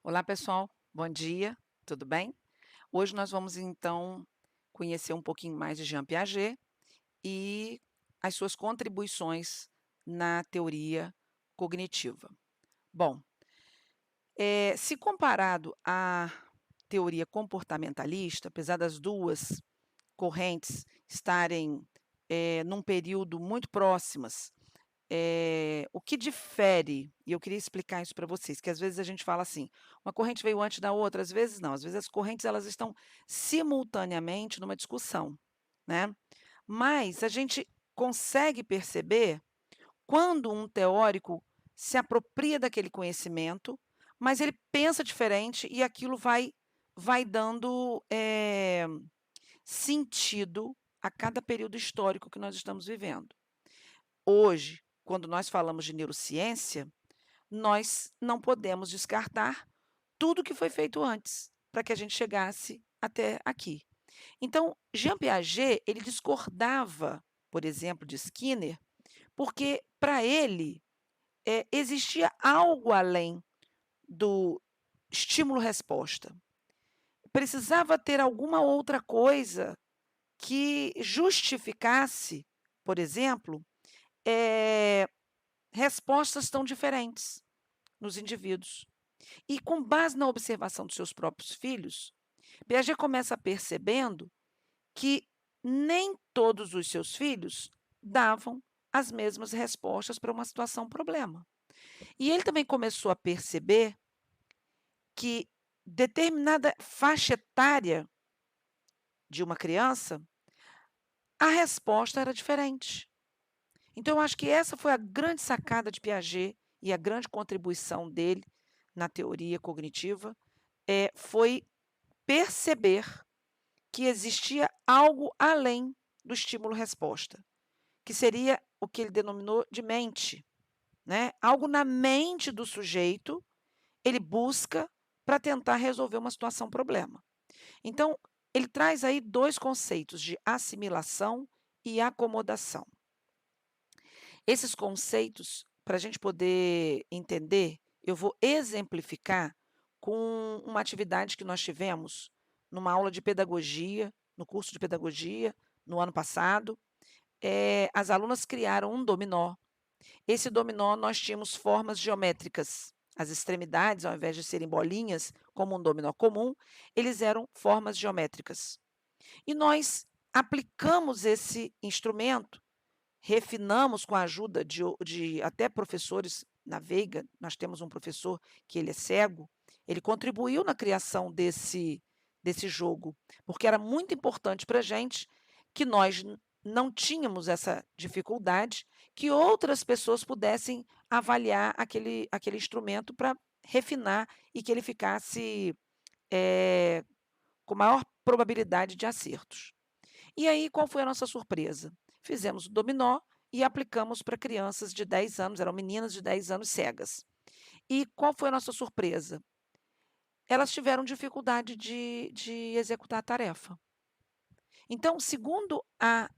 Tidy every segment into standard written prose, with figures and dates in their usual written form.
Olá, pessoal. Bom dia, tudo bem? Hoje nós vamos então conhecer um pouquinho mais de Jean Piaget e as suas contribuições na teoria cognitiva. Bom, se comparado à teoria comportamentalista, apesar das duas correntes estarem num período muito próximas, o que difere, e eu queria explicar isso para vocês, que às vezes a gente fala assim: uma corrente veio antes da outra, às vezes não, às vezes as correntes elas estão simultaneamente numa discussão, né. Mas a gente consegue perceber quando um teórico se apropria daquele conhecimento, mas ele pensa diferente e aquilo vai dando, sentido a cada período histórico que nós estamos vivendo. Hoje, quando nós falamos de neurociência, nós não podemos descartar tudo que foi feito antes, para que a gente chegasse até aqui. Então, Jean Piaget, ele discordava, por exemplo, de Skinner, porque para ele, existia algo além do estímulo-resposta. Precisava ter alguma outra coisa que justificasse, por exemplo, eh, respostas tão diferentes nos indivíduos. E com base na observação dos seus próprios filhos, Piaget começa percebendo que nem todos os seus filhos davam as mesmas respostas para uma situação problema. E ele também começou a perceber que determinada faixa etária de uma criança, a resposta era diferente. Então eu acho que essa foi a grande sacada de Piaget e a grande contribuição dele na teoria cognitiva, foi perceber que existia algo além do estímulo-resposta, que seria o que ele denominou de mente, né, algo na mente do sujeito, ele busca para tentar resolver uma situação problema. Então, ele traz aí 2 conceitos de assimilação e acomodação. Esses conceitos, para a gente poder entender, eu vou exemplificar com uma atividade que nós tivemos numa aula de pedagogia, no curso de pedagogia, no ano passado. As alunas criaram um dominó. Esse dominó nós tínhamos formas geométricas. As extremidades, ao invés de serem bolinhas, como um dominó comum, eles eram formas geométricas. E nós aplicamos esse instrumento, refinamos com a ajuda de até professores na Veiga, nós temos um professor que ele é cego, ele contribuiu na criação desse jogo, porque era muito importante para a gente que nós não tínhamos essa dificuldade, que outras pessoas pudessem avaliar aquele instrumento para refinar e que ele ficasse, eh, com maior probabilidade de acertos. E aí, qual foi a nossa surpresa? Fizemos o dominó e aplicamos para crianças de 10 anos, eram meninas de 10 anos cegas. E qual foi a nossa surpresa? Elas tiveram dificuldade de executar a tarefa. Então, segundo a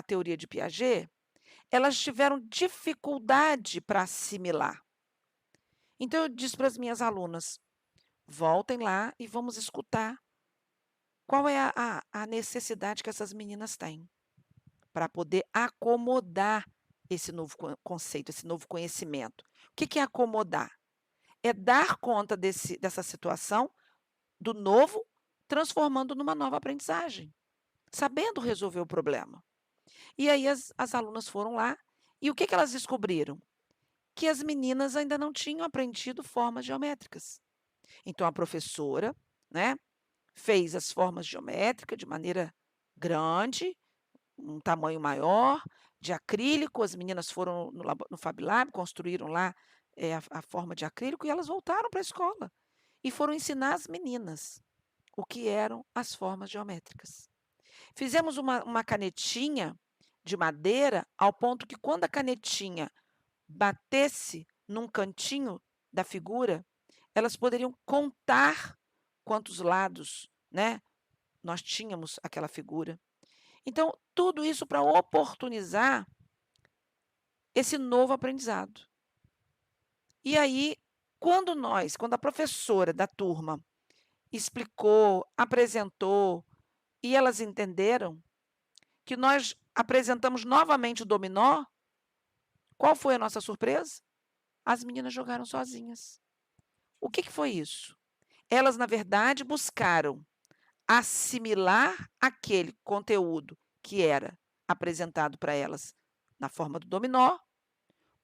teoria de Piaget, elas tiveram dificuldade para assimilar. Então, eu disse para as minhas alunas: voltem lá e vamos escutar qual é a necessidade que essas meninas têm, para poder acomodar esse novo conceito, esse novo conhecimento. O que é acomodar? É dar conta dessa situação, do novo, transformando numa nova aprendizagem, sabendo resolver o problema. E aí as alunas foram lá, e o que elas descobriram? Que as meninas ainda não tinham aprendido formas geométricas. Então a professora, né, fez as formas geométricas de maneira grande, um tamanho maior, de acrílico, as meninas foram no Fab Lab, construíram lá, a forma de acrílico e elas voltaram para a escola, e foram ensinar as meninas o que eram as formas geométricas. Fizemos uma canetinha de madeira, ao ponto que quando a canetinha batesse num cantinho da figura, elas poderiam contar quantos lados, né, nós tínhamos aquela figura. Então, tudo isso para oportunizar esse novo aprendizado. E aí, Quando a professora da turma explicou, apresentou e elas entenderam que nós apresentamos novamente o dominó, qual foi a nossa surpresa? As meninas jogaram sozinhas. O que foi isso? Elas, na verdade, buscaram assimilar aquele conteúdo que era apresentado para elas na forma do dominó,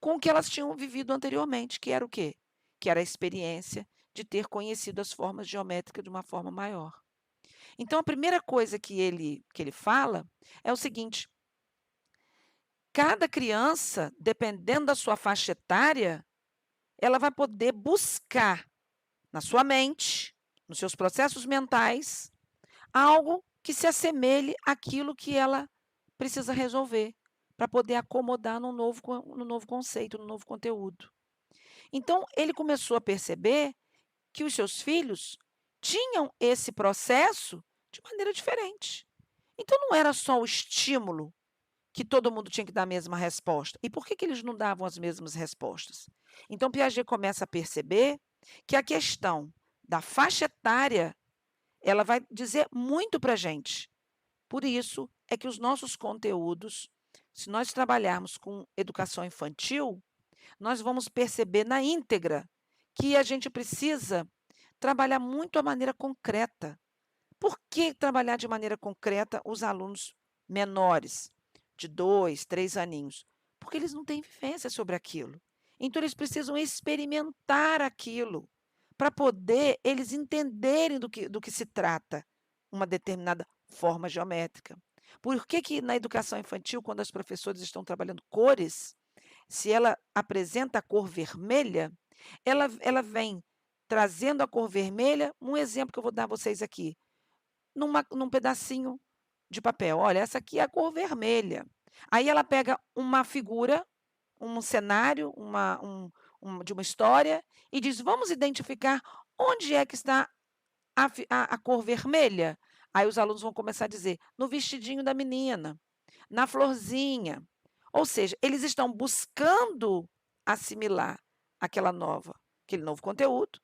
com o que elas tinham vivido anteriormente, que era o quê? Que era a experiência de ter conhecido as formas geométricas de uma forma maior. Então a primeira coisa que ele fala é o seguinte: cada criança, dependendo da sua faixa etária, ela vai poder buscar na sua mente, nos seus processos mentais, algo que se assemelhe àquilo que ela precisa resolver, para poder acomodar no novo conceito, no novo conteúdo. Então, ele começou a perceber que os seus filhos tinham esse processo de maneira diferente. Então, não era só o estímulo que todo mundo tinha que dar a mesma resposta. E por que eles não davam as mesmas respostas? Então, Piaget começa a perceber que a questão da faixa etária ela vai dizer muito para a gente. Por isso é que os nossos conteúdos, se nós trabalharmos com educação infantil, nós vamos perceber na íntegra que a gente precisa trabalhar muito a maneira concreta. Por que trabalhar de maneira concreta os alunos menores, de 2, 3 aninhos? Porque eles não têm vivência sobre aquilo. Então eles precisam experimentar aquilo, para poder eles entenderem do que se trata uma determinada forma geométrica. Por que na educação infantil, quando as professoras estão trabalhando cores, se ela apresenta a cor vermelha, ela vem trazendo a cor vermelha, um exemplo que eu vou dar a vocês aqui, num pedacinho de papel. Olha, essa aqui é a cor vermelha. Aí ela pega uma figura, um cenário, de uma história e diz: "Vamos identificar onde é que está a cor vermelha?". Aí os alunos vão começar a dizer: "No vestidinho da menina, na florzinha". Ou seja, eles estão buscando assimilar aquele novo conteúdo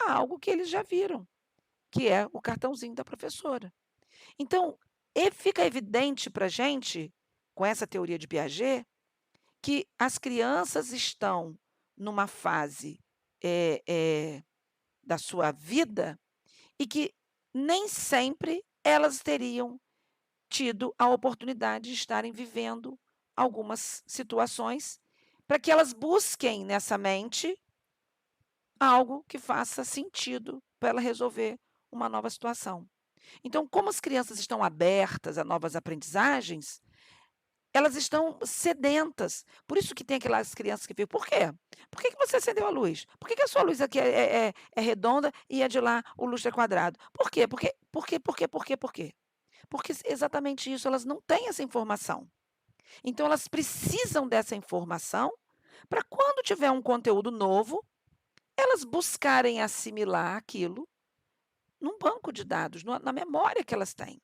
a algo que eles já viram, que é o cartãozinho da professora. Então, fica evidente para a gente, com essa teoria de Piaget, que as crianças estão numa fase, da sua vida e que nem sempre elas teriam tido a oportunidade de estarem vivendo algumas situações, para que elas busquem nessa mente algo que faça sentido para ela resolver uma nova situação. Então, como as crianças estão abertas a novas aprendizagens, elas estão sedentas. Por isso que tem aquelas crianças que ficam: "Por quê? Por que você acendeu a luz? Por que a sua luz aqui é redonda e a de lá o lustre é quadrado? Por quê? Por quê?". Porque exatamente isso, elas não têm essa informação. Então elas precisam dessa informação para quando tiver um conteúdo novo, elas buscarem assimilar aquilo num banco de dados, na memória que elas têm,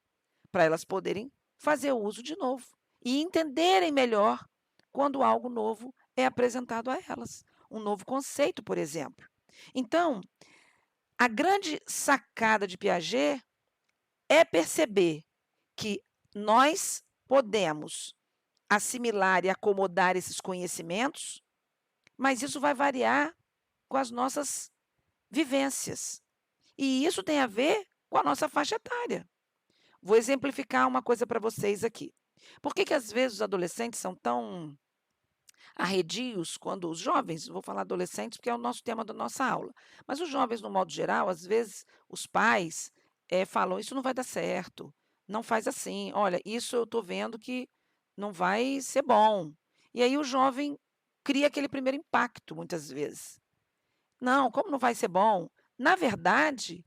para elas poderem fazer uso de novo e entenderem melhor quando algo novo é apresentado a elas, um novo conceito, por exemplo. Então, a grande sacada de Piaget é perceber que nós podemos assimilar e acomodar esses conhecimentos, mas isso vai variar com as nossas vivências. E isso tem a ver com a nossa faixa etária. Vou exemplificar uma coisa para vocês aqui. Por que às vezes os adolescentes são tão arredios quando os jovens, vou falar adolescentes porque é o nosso tema da nossa aula, mas os jovens no modo geral, às vezes os pais, falam: "Isso não vai dar certo, não faz assim, olha, isso eu estou vendo que não vai ser bom". E aí o jovem cria aquele primeiro impacto muitas vezes. "Não, como não vai ser bom?". Na verdade,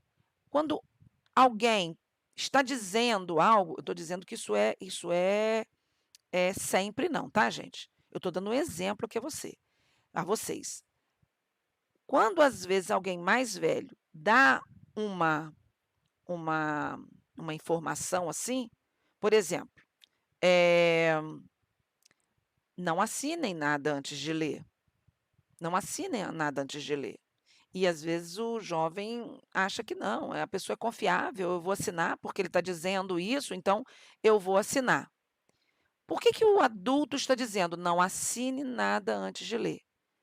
quando alguém está dizendo algo, eu estou dizendo que isso é sempre não, tá, gente? Eu estou dando um exemplo aqui a vocês. Quando às vezes alguém mais velho dá uma uma uma informação assim, por exemplo, eh, não assinem nada antes de ler, não assinem nada antes de ler. E às vezes o jovem acha que não, a pessoa é confiável, eu vou assinar porque ele está dizendo isso, então eu vou assinar. Por que que o adulto está dizendo: "Não assine nada antes de ler"?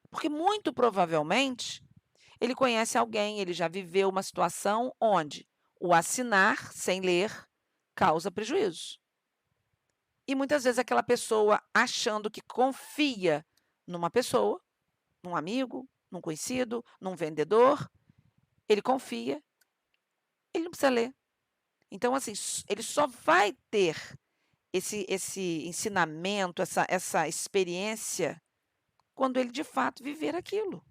Porque muito provavelmente ele conhece alguém, ele já viveu uma situação onde o assinar sem ler causa prejuízo. E muitas vezes aquela pessoa achando que confia numa pessoa, num amigo, num conhecido, num vendedor, ele confia, ele não precisa ler. Então, assim, ele só vai ter esse ensinamento, essa experiência, quando ele de fato viver aquilo.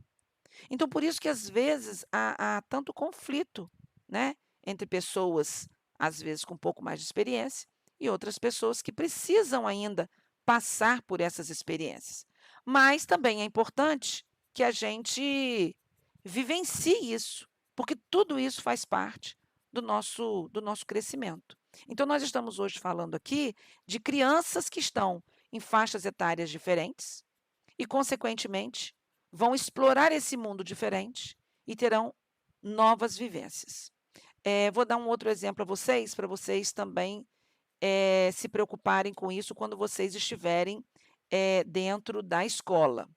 Então, por isso que às vezes há tanto conflito, né, entre pessoas, às vezes com um pouco mais de experiência, e outras pessoas que precisam ainda passar por essas experiências. Mas também é importante que a gente vivencie isso, porque tudo isso faz parte do nosso crescimento. Então, nós estamos hoje falando aqui de crianças que estão em faixas etárias diferentes e, consequentemente, vão explorar esse mundo diferente e terão novas vivências. Vou dar um outro exemplo a vocês, para vocês também, se preocuparem com isso quando vocês estiverem, dentro da escola.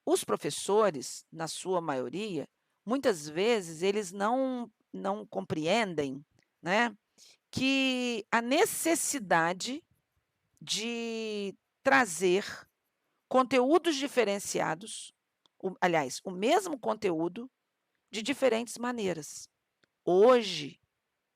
Os professores, na sua maioria, muitas vezes eles não compreendem, né, que a necessidade de trazer conteúdos diferenciados, aliás, o mesmo conteúdo de diferentes maneiras. Hoje,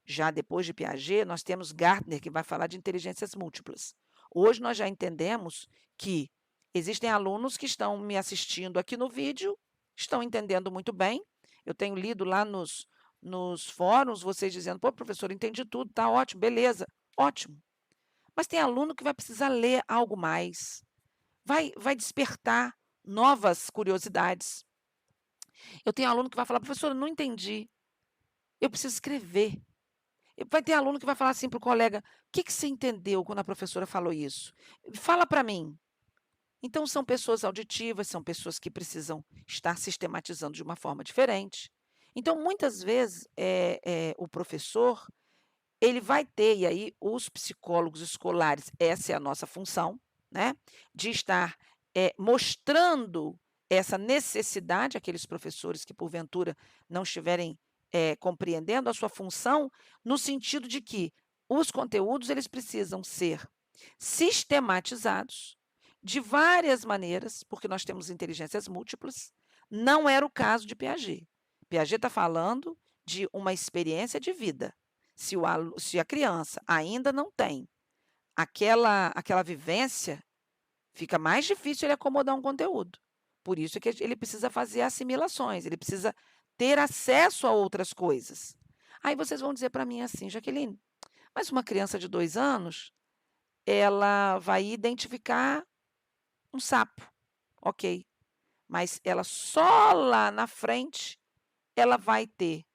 já depois de Piaget, nós temos Gartner, que vai falar de inteligências múltiplas. Hoje nós já entendemos que existem alunos que estão me assistindo aqui no vídeo, estão entendendo muito bem. Eu tenho lido lá nos fóruns vocês dizendo: "Pô, professor, entendi tudo, tá ótimo, beleza", ótimo. Mas tem aluno que vai precisar ler algo mais, vai despertar novas curiosidades. Eu tenho aluno que vai falar: "Professora, não entendi, eu preciso escrever". E vai ter aluno que vai falar assim para o colega: "O que que você entendeu quando a professora falou isso? Fala para mim". Então são pessoas auditivas, são pessoas que precisam estar sistematizando de uma forma diferente. Então muitas vezes, o professor, ele vai ter e aí os psicólogos escolares, essa é a nossa função, né, de estar, mostrando essa necessidade àqueles professores que porventura não estiverem, compreendendo a sua função, no sentido de que os conteúdos eles precisam ser sistematizados de várias maneiras, porque nós temos inteligências múltiplas, não era o caso de Piaget. Piaget está falando de uma experiência de vida. Se a criança ainda não tem aquela vivência, fica mais difícil ele acomodar um conteúdo. Por isso que ele precisa fazer assimilações, ele precisa ter acesso a outras coisas. Aí vocês vão dizer para mim assim: "Jaqueline, mas uma criança de 2 anos, ela vai identificar um sapo, ok, mas ela só lá na frente, ela vai ter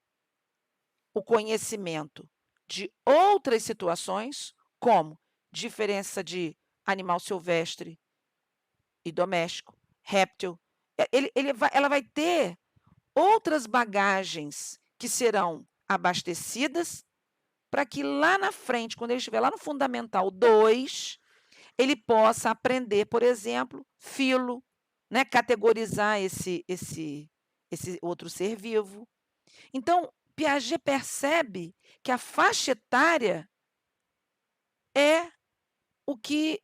o conhecimento de outras situações, como diferença de animal silvestre e doméstico, réptil. Ela vai ter outras bagagens que serão abastecidas para que lá na frente, quando ele estiver lá no Fundamental 2, ele possa aprender, por exemplo, filo, né, categorizar esse outro ser vivo. Então, Piaget percebe que a faixa etária é o que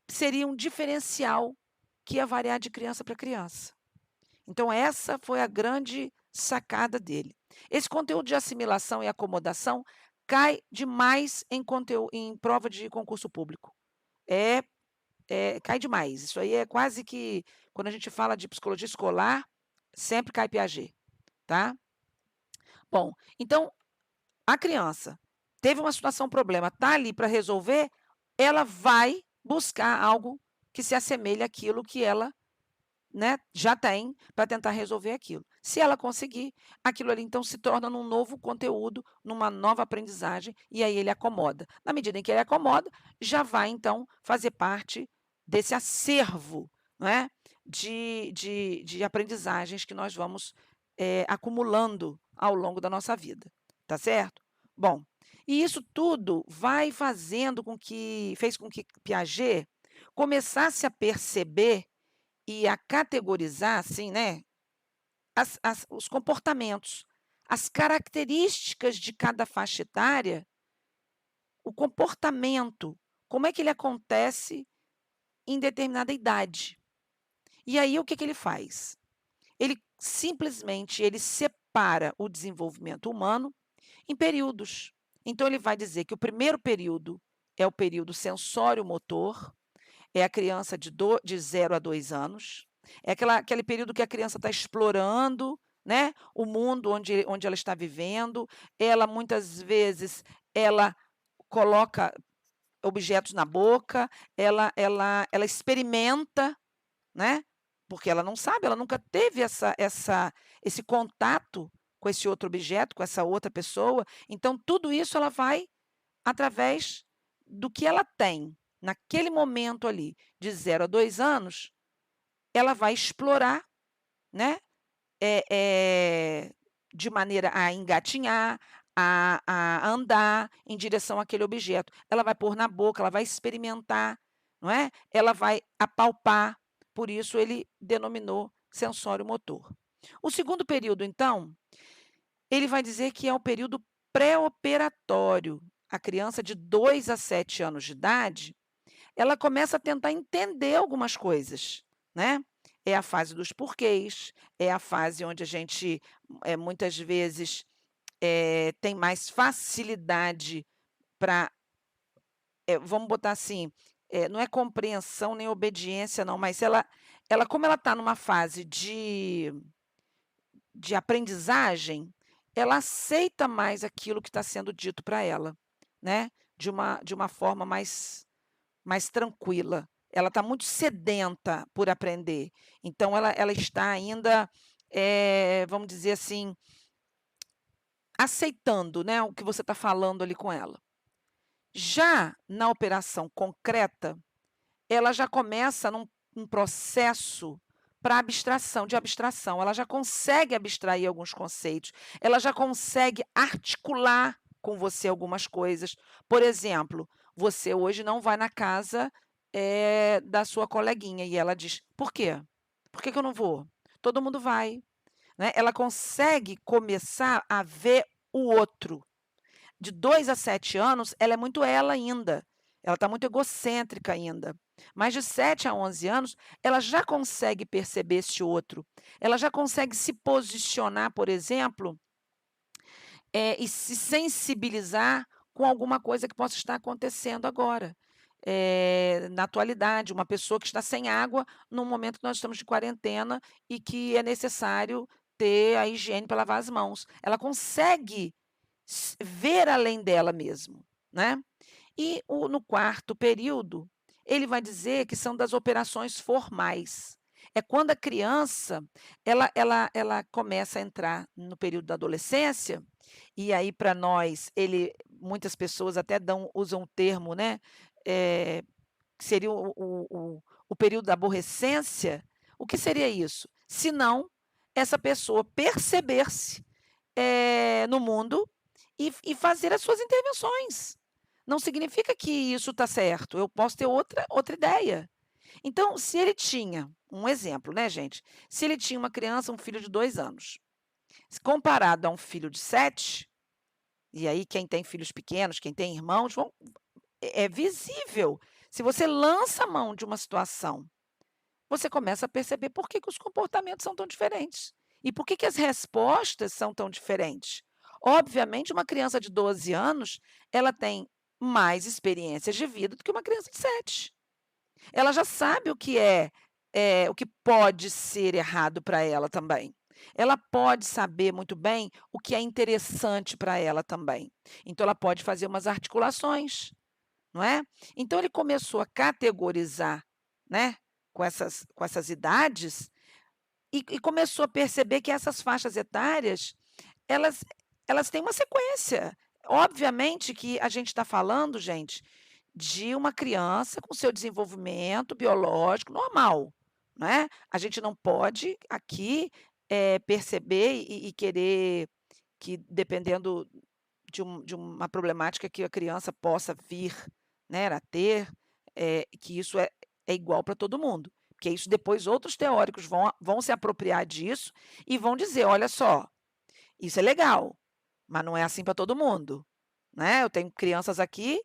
seria um diferencial que ia variar de criança para criança. Então essa foi a grande sacada dele. Esse conteúdo de assimilação e acomodação cai demais em prova de concurso público. É cai demais. Isso aí é quase que quando a gente fala de psicologia escolar, sempre cai Piaget, tá. Bom, então a criança teve uma situação, um problema, está ali para resolver, ela vai buscar algo que se assemelhe àquilo que ela, né, já tem para tentar resolver aquilo. Se ela conseguir, aquilo ali então se torna num novo conteúdo, numa nova aprendizagem, e aí ele acomoda. Na medida em que ele acomoda, já vai então fazer parte desse acervo, não é, de aprendizagens que nós vamos acumulando ao longo da nossa vida, tá certo? Bom, e isso tudo vai fazendo com que fez com que Piaget começasse a perceber e a categorizar, assim, né, os comportamentos, as características de cada faixa etária, o comportamento, como é que ele acontece em determinada idade. E aí o que que ele faz? Ele simplesmente ele separa o desenvolvimento humano em períodos. Então ele vai dizer que o primeiro período é o período sensório-motor, é a criança de 0 a 2 anos, é aquele período que a criança está explorando, né, o mundo onde ela está vivendo, ela muitas vezes, ela coloca objetos na boca, ela experimenta, né, porque ela não sabe, ela nunca teve esse contato com esse outro objeto, com essa outra pessoa, então tudo isso ela vai através do que ela tem, naquele momento ali, de 0 a 2 anos, ela vai explorar, né, de maneira a engatinhar, a andar em direção àquele objeto. Ela vai pôr na boca, ela vai experimentar, não é? Ela vai apalpar, por isso ele denominou sensório-motor. O segundo período, então, ele vai dizer que é o período pré-operatório. A criança de 2 a 7 anos de idade, ela começa a tentar entender algumas coisas, né. É a fase dos porquês, é a fase onde a gente, muitas vezes, tem mais facilidade para, vamos botar assim, não é compreensão nem obediência não, mas ela como ela está numa fase de aprendizagem, ela aceita mais aquilo que está sendo dito para ela, né, de uma forma mais tranquila. Ela está muito sedenta por aprender, então ela está ainda, vamos dizer assim, aceitando, né, o que você está falando ali com ela. Já na operação concreta, ela já começa num processo para abstração, ela já consegue abstrair alguns conceitos, ela já consegue articular com você algumas coisas. Por exemplo, você hoje não vai na casa, da sua coleguinha e ela diz: "Por quê? Por que que eu não vou? Todo mundo vai", né. Ela consegue começar a ver o outro. De 2 a 7 anos, ela é muito ela ainda, ela está muito egocêntrica ainda. Mas de 7 a 11 anos, ela já consegue perceber esse outro, ela já consegue se posicionar, por exemplo, e se sensibilizar com alguma coisa que possa estar acontecendo agora. Na atualidade, uma pessoa que está sem água num momento que nós estamos de quarentena e que é necessário ter a higiene para lavar as mãos. Ela consegue ver além dela mesmo, né. E no quarto período, ele vai dizer que são das operações formais. É quando a criança, ela começa a entrar no período da adolescência, e aí para nós muitas pessoas até usam o termo, né, que seria o período da aborrecência. O que seria isso? Se não essa pessoa perceber-se, no mundo e fazer as suas intervenções. Não significa que isso está certo, eu posso ter outra ideia. Então, se ele tinha um exemplo, né, gente, se ele tinha uma criança, um filho de 2 anos, comparado a um filho de 7, e aí quem tem filhos pequenos, quem tem irmãos, é visível. Se você lança a mão de uma situação, você começa a perceber por que que os comportamentos são tão diferentes. E por que que as respostas são tão diferentes. Obviamente, uma criança de 12 anos, ela tem mais experiências de vida do que uma criança de 7. Ela já sabe o que pode ser errado para ela também. Ela pode saber muito bem o que é interessante para ela também. Então ela pode fazer umas articulações, não é? Então ele começou a categorizar, né, com essas idades e começou a perceber que essas faixas etárias, elas elas têm uma sequência. Obviamente que a gente está falando, gente, de uma criança com seu desenvolvimento biológico normal, né. A gente não pode aqui, perceber e querer que dependendo de uma problemática que a criança possa vir, né, a ter, que isso é igual para todo mundo, porque isso depois outros teóricos vão se apropriar disso e vão dizer: "Olha só, isso é legal, mas não é assim para todo mundo", né. Eu tenho crianças aqui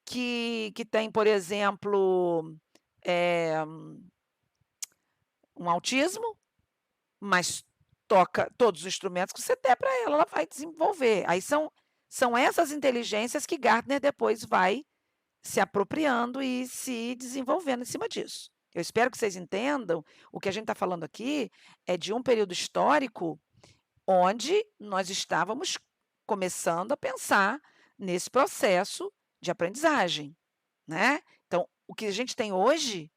que têm, por exemplo, eh, um autismo, mas toca todos os instrumentos que você der para ela, ela vai desenvolver. Aí são essas inteligências que Gartner depois vai se apropriando e se desenvolvendo em cima disso. Eu espero que vocês entendam, o que a gente está falando aqui é de um período histórico onde nós estávamos começando a pensar nesse processo de aprendizagem, né. Então, o que a gente tem hoje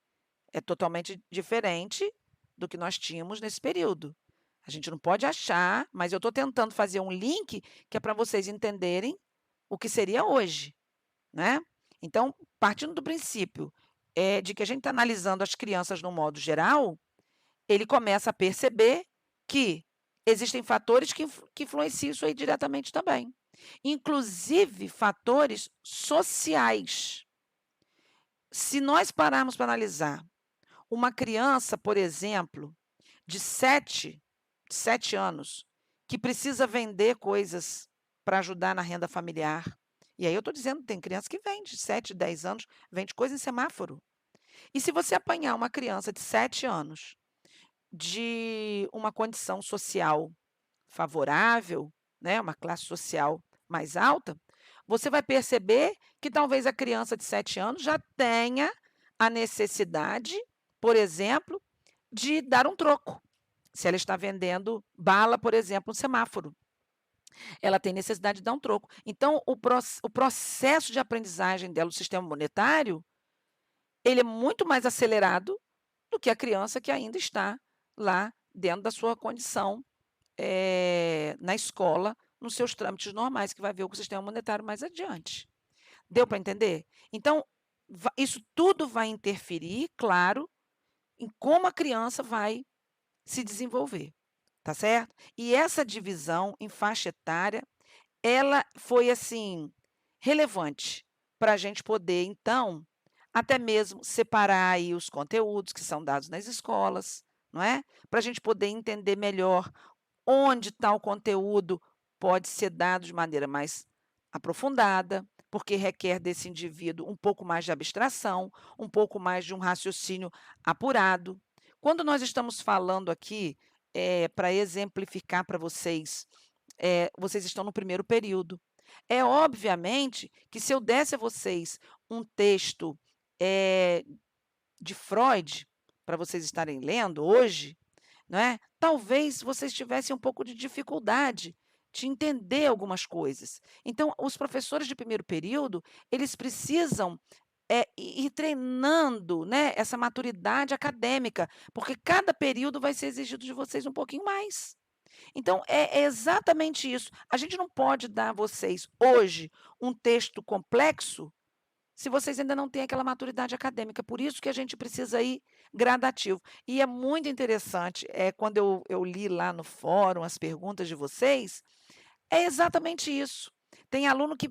é totalmente diferente do que nós tínhamos nesse período. A gente não pode achar, mas eu estou tentando fazer um link que é para vocês entenderem o que seria hoje, né. Então, partindo do princípio, de que a gente está analisando as crianças no modo geral, ele começa a perceber que existem fatores que influenciam isso aí diretamente também, inclusive fatores sociais. Se nós pararmos para analisar uma criança, por exemplo, de 7 anos, que precisa vender coisas para ajudar na renda familiar. E aí eu estou dizendo, tem criança que vende, 7, 10 anos, vende coisa em semáforo. E se você apanhar uma criança de 7 anos, de uma condição social favorável, né, uma classe social mais alta, você vai perceber que talvez a criança de 7 anos já tenha a necessidade, por exemplo, de dar um troco. Se ela está vendendo bala, por exemplo, no semáforo, ela tem necessidade de dar um troco. Então o processo de aprendizagem dela, o sistema monetário, ele é muito mais acelerado do que a criança que ainda está lá dentro da sua condição, na escola, nos seus trâmites normais, que vai ver o sistema monetário mais adiante. Deu para entender? Então, isso tudo vai interferir, claro, em como a criança vai se desenvolver, tá certo? E essa divisão em faixa etária, ela foi, assim, relevante para a gente poder, então, até mesmo separar aí os conteúdos que são dados nas escolas, não é? Para a gente poder entender melhor onde tal conteúdo pode ser dado de maneira mais aprofundada, porque requer desse indivíduo um pouco mais de abstração, um pouco mais de um raciocínio apurado. Quando nós estamos falando aqui, para exemplificar para vocês, vocês estão no primeiro período. É obviamente que se eu desse a vocês um texto, eh, de Freud, para vocês estarem lendo hoje, não é, talvez vocês tivessem um pouco de dificuldade de entender algumas coisas. Então, os professores de primeiro período, eles precisam, ir treinando, né, essa maturidade acadêmica, porque cada período vai ser exigido de vocês um pouquinho mais. Então, é exatamente isso. A gente não pode dar a vocês, hoje, um texto complexo se vocês ainda não têm aquela maturidade acadêmica, por isso que a gente precisa ir gradativo. E é muito interessante, quando eu li lá no fórum as perguntas de vocês, é exatamente isso. Tem aluno que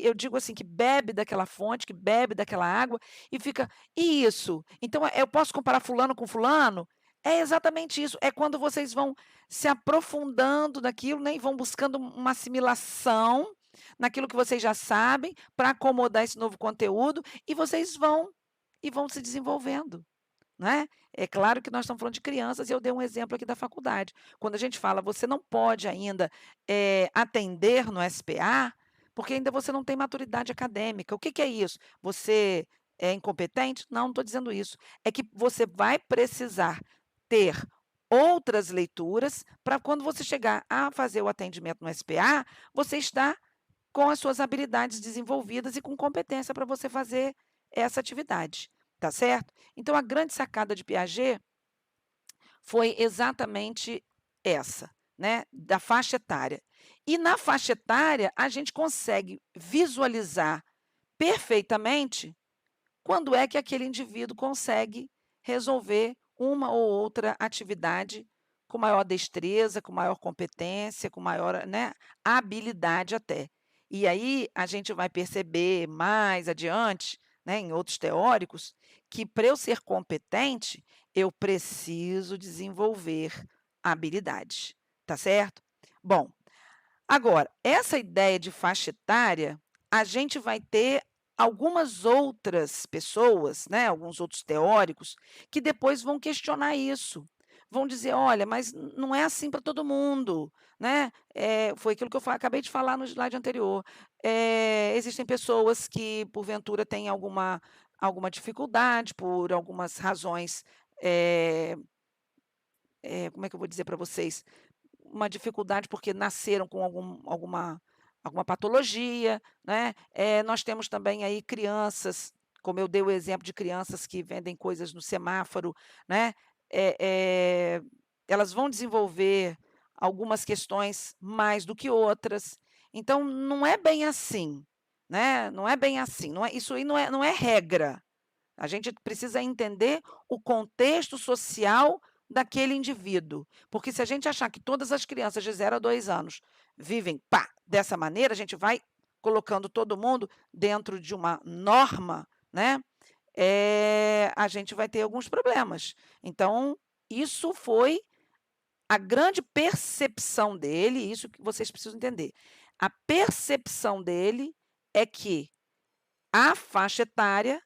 eu digo assim, que bebe daquela fonte, que bebe daquela água e fica: "E isso? Então, eu posso comparar fulano com fulano?". É exatamente isso, é quando vocês vão se aprofundando naquilo, né, e vão buscando uma assimilação naquilo que vocês já sabem, para acomodar esse novo conteúdo, e vocês vão se desenvolvendo. Né? É claro que nós estamos falando de crianças e eu dei um exemplo aqui da faculdade. Quando a gente fala: "Você não pode ainda, atender no SPA, porque ainda você não tem maturidade acadêmica". O que que é isso? Você é incompetente? Não, não estou dizendo isso. É que você vai precisar ter outras leituras para quando você chegar a fazer o atendimento no SPA, você está com as suas habilidades desenvolvidas e com competência para você fazer essa atividade, tá certo? Então a grande sacada de Piaget foi exatamente essa, né, da faixa etária. E na faixa etária a gente consegue visualizar perfeitamente quando é que aquele indivíduo consegue resolver uma ou outra atividade com maior destreza, com maior competência, com maior, né, habilidade até. E aí a gente vai perceber mais adiante, né, em outros teóricos, que para eu ser competente, eu preciso desenvolver habilidades, tá certo? Bom, agora, essa ideia de faixa etária, a gente vai ter algumas outras pessoas, né, alguns outros teóricos, que depois vão questionar isso. Vão dizer: "Olha, mas não é assim para todo mundo", né. Foi aquilo que eu acabei de falar no slide anterior. Existem pessoas que, porventura, têm alguma dificuldade por algumas razões, como é que eu vou dizer para vocês? Uma dificuldade porque nasceram com alguma patologia, né. Nós temos também aí crianças, como eu dei o exemplo de crianças que vendem coisas no semáforo, né, eh eh, elas vão desenvolver algumas questões mais do que outras. Então não é bem assim, né, não é bem assim, não é isso aí não é regra. A gente precisa entender o contexto social daquele indivíduo, porque se a gente achar que todas as crianças de 0 a 2 anos vivem, pá, dessa maneira, a gente vai colocando todo mundo dentro de uma norma, né, a gente vai ter alguns problemas. Então, isso foi a grande percepção dele, isso que vocês precisam entender. A percepção dele é que a faixa etária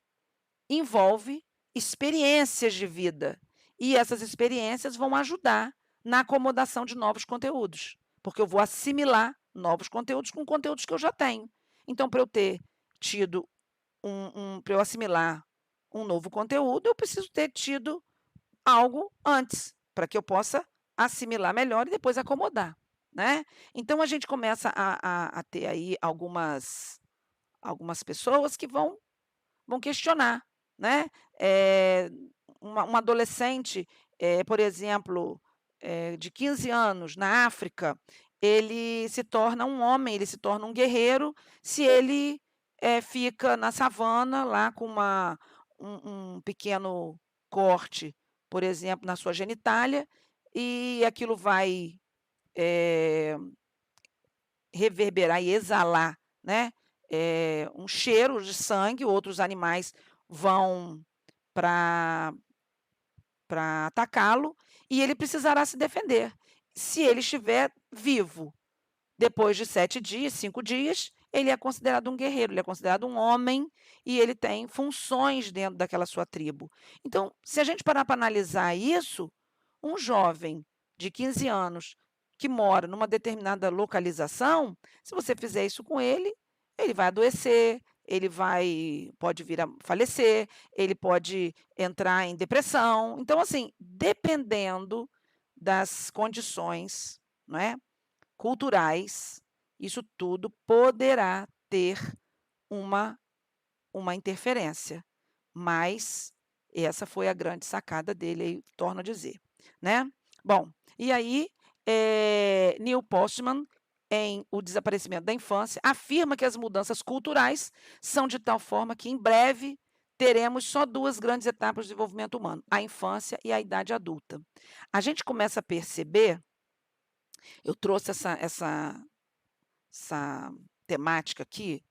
envolve experiências de vida, e essas experiências vão ajudar na acomodação de novos conteúdos, porque eu vou assimilar novos conteúdos com conteúdos que eu já tenho. Então, para eu ter tido para eu assimilar um novo conteúdo, eu preciso ter tido algo antes, para que eu possa assimilar melhor e depois acomodar, né. Então a gente começa a ter aí algumas pessoas que vão questionar, né. Eh, uma adolescente, por exemplo, de 15 anos na África, ele se torna um homem, ele se torna um guerreiro, se ele, fica na savana lá com um pequeno corte, por exemplo, na sua genitália, e aquilo vai, eh reverberar e exalar, né, um cheiro de sangue, outros animais vão para atacá-lo, e ele precisará se defender. Se ele estiver vivo, depois de 7 dias, 5 dias, ele é considerado um guerreiro, ele é considerado um homem, e ele tem funções dentro daquela sua tribo. Então, se a gente parar para analisar isso, um jovem de 15 anos que mora numa determinada localização, se você fizer isso com ele vai adoecer, ele pode vir a falecer, ele pode entrar em depressão. Então, assim, dependendo das condições, não é, culturais, isso tudo poderá ter uma interferência, mas essa foi a grande sacada dele aí, torno a dizer, né. Bom, e aí, Neil Postman, em O Desaparecimento da Infância, afirma que as mudanças culturais são de tal forma que em breve teremos só 2 grandes etapas do desenvolvimento humano, a infância e a idade adulta. A gente começa a perceber, eu trouxe essa temática aqui,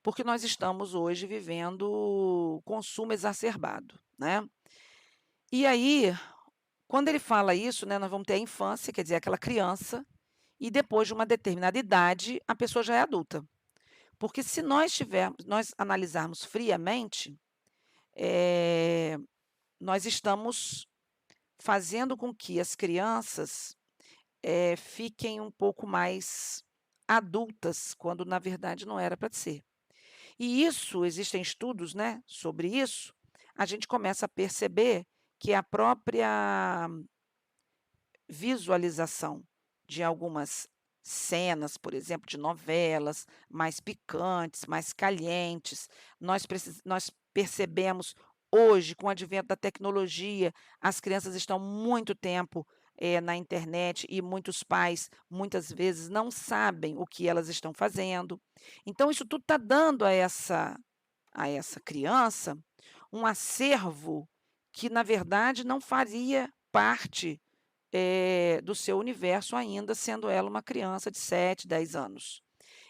porque nós estamos hoje vivendo consumo exacerbado, né. E aí, quando ele fala isso, né, nós vamos ter a infância, quer dizer, aquela criança, e depois de uma determinada idade, a pessoa já é adulta. Porque se nós analisarmos friamente, eh, nós estamos fazendo com que as crianças, fiquem um pouco mais adultas, quando na verdade não era para ser. E isso, existem estudos, né, sobre isso, a gente começa a perceber que a própria visualização de algumas cenas, por exemplo, de novelas mais picantes, mais calientes, nós percebemos hoje, com o advento da tecnologia, as crianças estão muito tempo, na internet, e muitos pais, muitas vezes, não sabem o que elas estão fazendo. Então isso tudo está dando a essa criança um acervo que, na verdade, não faria parte, do seu universo ainda sendo ela uma criança de 7, 10 anos.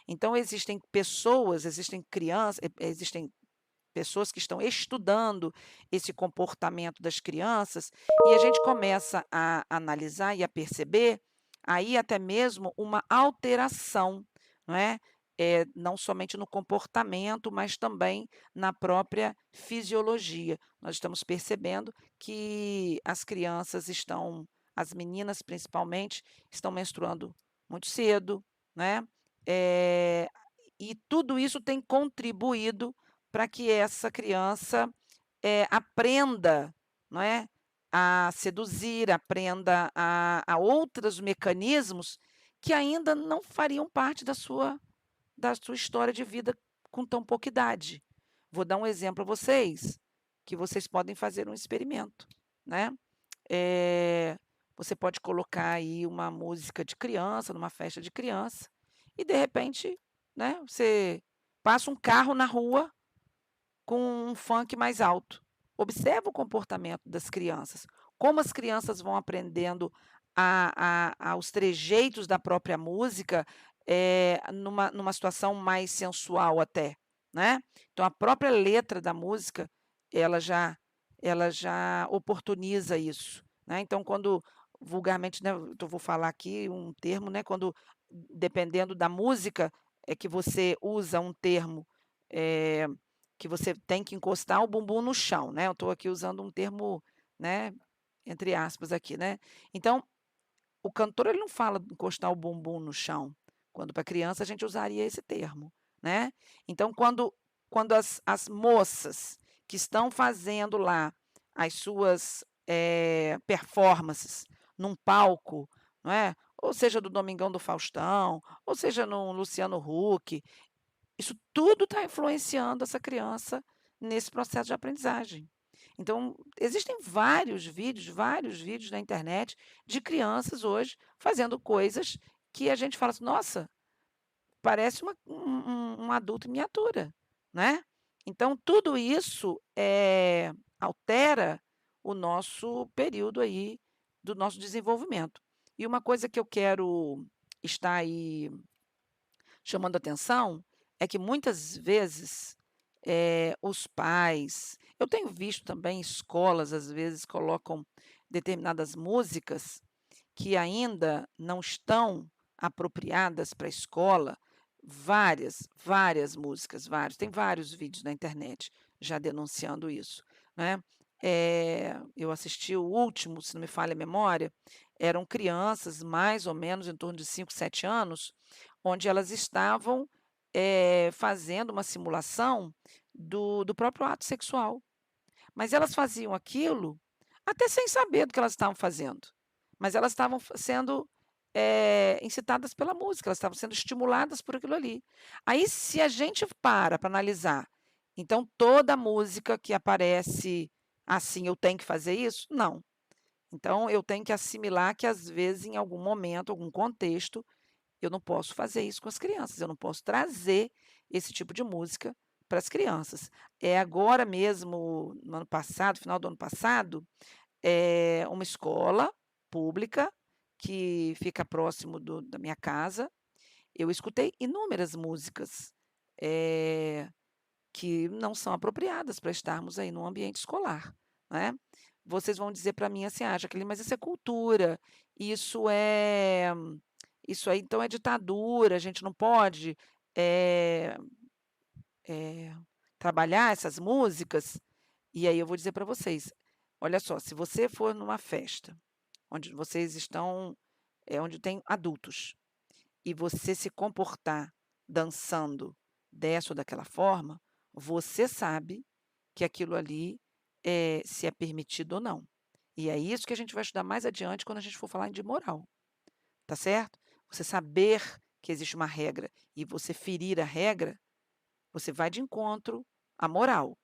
Então existem pessoas, existem crianças, existem pessoas que estão estudando esse comportamento das crianças, e a gente começa a analisar e a perceber, aí até mesmo uma alteração, não é? Não somente no comportamento, mas também na própria fisiologia. Nós estamos percebendo que as crianças estão, as meninas principalmente, estão menstruando muito cedo, né? Eh, e tudo isso tem contribuído para que essa criança, aprenda, não é, a seduzir, aprenda a outros mecanismos que ainda não fariam parte da sua história de vida com tão pouca idade. Vou dar um exemplo a vocês, que vocês podem fazer um experimento, né. Eh, Você pode colocar aí uma música de criança, numa festa de criança, e de repente, né, você passa um carro na rua com um funk mais alto. Observa o comportamento das crianças, como as crianças vão aprendendo os trejeitos da própria música, numa situação mais sensual até, né. Então a própria letra da música, ela já ela já oportuniza isso, né. Então quando vulgarmente, né, eu vou falar aqui um termo, né, quando dependendo da música, é que você usa um termo, eh que você tem que encostar o bumbum no chão, né, eu estou aqui usando um termo, né, entre aspas aqui, né. Então, o cantor ele não fala de encostar o bumbum no chão, quando para criança a gente usaria esse termo, né. Então quando as moças que estão fazendo lá as suas, performances num palco, não é, ou seja do Domingão do Faustão, ou seja no Luciano Huck, isso tudo está influenciando essa criança nesse processo de aprendizagem. Então, existem vários vídeos na internet de crianças hoje fazendo coisas que a gente fala assim: "Nossa, parece um adulto em miniatura", né. Então tudo isso, altera o nosso período aí do nosso desenvolvimento. E uma coisa que eu quero estar aí chamando atenção, é que muitas vezes, os pais eu tenho visto também escolas, às vezes, colocam determinadas músicas que ainda não estão apropriadas para a escola, várias músicas, tem vários vídeos na internet já denunciando isso, né. Eu assisti o último, se não me falha a memória, eram crianças mais ou menos em torno de 5, 7 anos, onde elas estavam, fazendo uma simulação do próprio ato sexual. Mas elas faziam aquilo, até sem saber do que elas estavam fazendo, mas elas estavam sendo, incitadas pela música, elas estavam sendo estimuladas por aquilo ali. Aí se a gente para analisar, então toda música que aparece assim, eu tenho que fazer isso? Não. Então eu tenho que assimilar que às vezes em algum momento, algum contexto, eu não posso fazer isso com as crianças, eu não posso trazer esse tipo de música para as crianças. É agora mesmo, no ano passado, final do ano passado, uma escola pública que fica próximo da minha casa, eu escutei inúmeras músicas, eh, que não são apropriadas para estarmos aí num ambiente escolar, né. Vocês vão dizer para mim assim: "Ah, Jaqueline, mas isso é cultura, isso é isso aí então é ditadura, a gente não pode, eh eh, trabalhar essas músicas". E aí eu vou dizer para vocês, olha só, se você for numa festa, onde vocês estão, onde tem adultos, e você se comportar dançando dessa ou daquela forma, você sabe que aquilo ali, se é permitido ou não. E é isso que a gente vai estudar mais adiante quando a gente for falar de moral. Tá certo? Você saber que existe uma regra e você ferir a regra, você vai de encontro à moral.